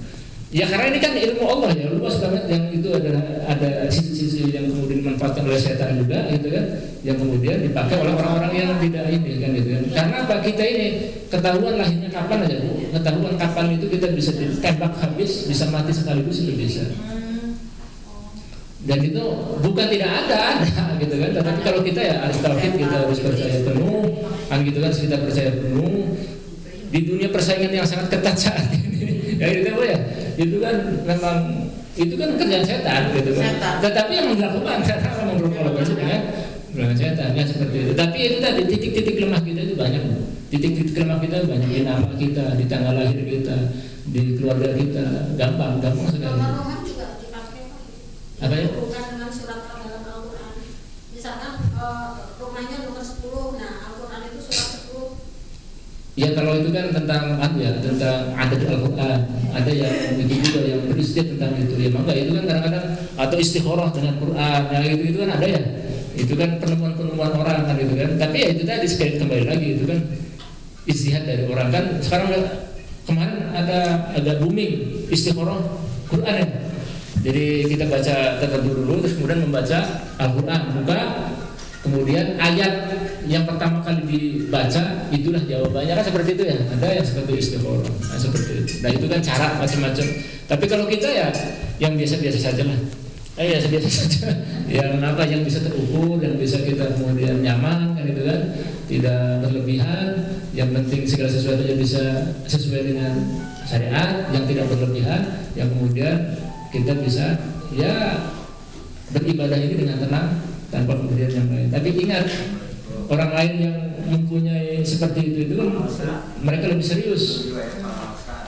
S1: Ya karena ini kan ilmu Allah ya luas banget yang itu ada sisi-sisi yang kemudian dimanfaatkan oleh setan juga gitu kan, yang kemudian dipakai oleh orang-orang yang tidak ini kan gitu kan. Karena apa kita ini ketahuan lahirnya kapan aja Bu, ketahuan kapan itu kita bisa ditembak habis, bisa mati sekaligus itu bisa. Dan itu bukan tidak ada gitu kan, tetapi kalau kita ya harus tauhid, kita harus percaya penuh kan gitu kan, kita percaya penuh di dunia persaingan yang sangat ketat saat ini ya gitu Bu ya. Itu kan memang itu kan kerjaan setan gitu kan. Tetapi yang dilakukan karena memang berkolaborasi dengan setan kan seperti itu. Tapi itu tadi titik-titik lemah kita itu banyak. Titik-titik lemah kita banyak di nama kita, di tanggal lahir kita, di keluarga kita. Gampang sekali.
S5: Rumah juga dipakai
S1: apa ya?
S5: Bukan dengan surat dalam Al-Quran. Misalkan rumahnya nomor 10, nah Al-Quran itu surat 10.
S1: Ya kalau itu kan tentang tentang adat Al-Quran, ada yang begitu juga yang beristiad tentang itu. Ya maka itu kan kadang-kadang atau istikharah dengan Quran, yang itu kan ada ya. Itu kan penemuan orang kan gitu kan. Tapi ya itu tadi sekali kembali lagi itu kan istihad dari orang kan. Sekarang kemarin ada agak booming istikharah Quran ya. Jadi kita baca tadabbur dulu terus kemudian membaca Al-Quran, buka kemudian ayat yang pertama kali dibaca itulah jawabannya kan seperti itu ya. Ada yang seperti istikharah, seperti itu. Nah itu kan cara macam-macam. Tapi kalau kita ya yang biasa-biasa saja lah. Ya biasa saja. Yang bisa terukur, yang bisa kita kemudian nyaman kan itu kan, tidak berlebihan. Yang penting segala sesuatunya bisa sesuai dengan syariat, yang tidak berlebihan, yang kemudian kita bisa ya beribadah ini dengan tenang tanpa kemudian yang lain. Tapi ingat, orang lain yang mempunyai seperti itu mereka lebih serius.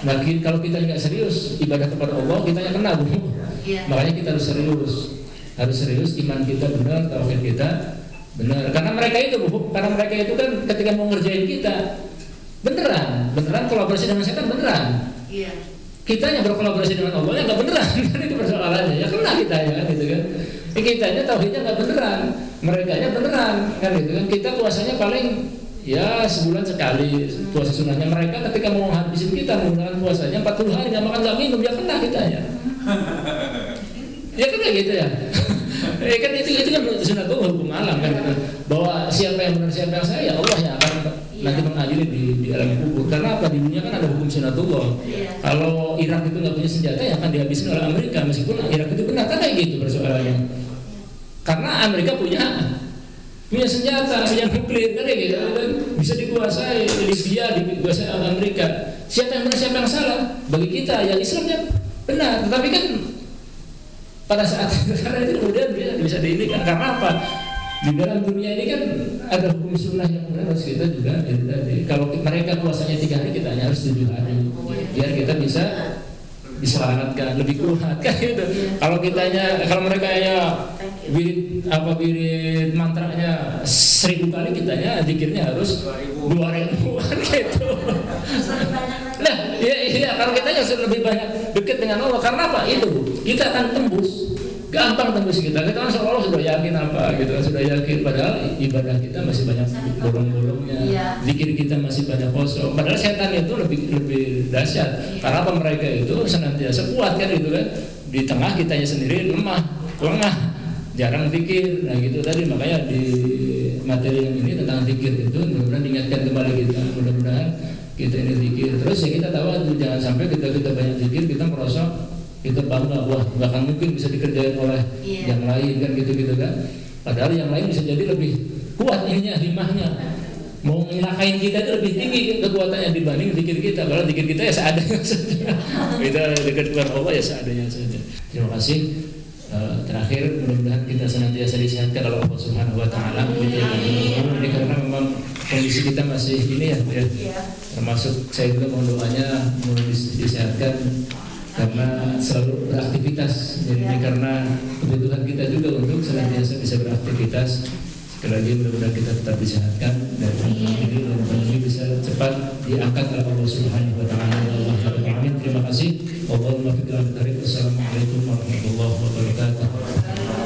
S1: Nah, kalau kita nggak serius ibadah kepada Allah, kita yang kena Bu. Makanya kita harus serius, iman kita benar, tauhid kita benar. Karena mereka itu kan ketika mau ngerjain kita beneran kolaborasi dengan setan beneran. Kita yang berkolaborasi dengan Allah yang nggak beneran, kan itu persoalannya. Ya kena kita ya kan gitu kan. Kitanya tauhidnya nggak beneran, merekanya beneran kan gitu kan. Kita puasanya paling ya sebulan sekali puasa sunnahnya. Mereka ketika mau habisin kita menggunakan puasanya 40 hari nggak makan nggak minum, ya kena kitanya. Ya kan kayak gitu ya. Kan itu kan sunnatullah, hukum alam kan gitu. Bahwa siapa yang benar siapa yang salah ya Allah yang akan nanti mengadili di alam kubur. Karena apa, di dunia kan ada hukum sunnatullah. Kalau Irak itu nggak punya senjata ya akan dihabisin oleh Amerika, meskipun Irak itu benar kan kayak gitu persoalannya. Karena Amerika punya senjata, punya nuklir kan gitu, bisa dikuasai Libya, dikuasai Amerika. Siapa yang benar siapa yang salah? Bagi kita yang Islam yang benar, tetapi kan pada saat sekarang itu kemudian bisa diinikan. Karena apa? Di dalam dunia ini kan ada hukum sunnah yang harus kita juga tadi. Kalau mereka puasanya 3 hari, kita hanya harus 7 hari, biar kita bisa diselamatkan lebih kuat kan gitu. Kalau mereka ya wirid mantranya 1000 kali, kitanya zikirnya harus 2000-an gitu. Nah, iya kalau kita lebih banyak dekat dengan Allah. Karena apa? Itu kita akan tembus. Gampang tembus kita kan seolah-olah sudah yakin apa gitu kan, sudah yakin, padahal ibadah kita masih banyak bolong-bolongnya, zikir kita masih banyak kosong. Padahal setan itu lebih dahsyat. Karena apa? Mereka itu senantiasa kuat kan gitu kan, di tengah kitanya sendiri lemah, jarang zikir. Nah gitu tadi, makanya di materi yang ini tentang zikir itu mudah-mudahan diingatkan kembali kita, mudah-mudahan kita ini zikir. Terus ya kita tahu itu jangan sampai kita banyak zikir, kita merasa kita bangga, wah nggak akan mungkin bisa dikerjain oleh yang lain kan gitu kan. Padahal yang lain bisa jadi lebih kuat himahnya, mau nyelakain kita itu lebih tinggi kekuatannya dibanding zikir kita. Kalau zikir kita ya seadanya saja, kita dekat dengan Allah ya seadanya saja. Terima kasih. Terakhir, mudah-mudahan kita senantiasa disehatkan oleh Allah Subhanahu Wa Taala. Ini karena memang kondisi kita masih ini ya. Termasuk saya juga mohon doanya disehatkan. Karena selalu beraktivitas, jadi ini karena kebutuhan kita juga untuk senantiasa bisa beraktivitas. Sekali lagi mudah-mudahan kita tetap disehatkan dan ini bisa cepat diangkat oleh Allah Subhanahu Wa Taala. Amin. Terima kasih. Wassalamualaikum warahmatullahi wabarakatuh.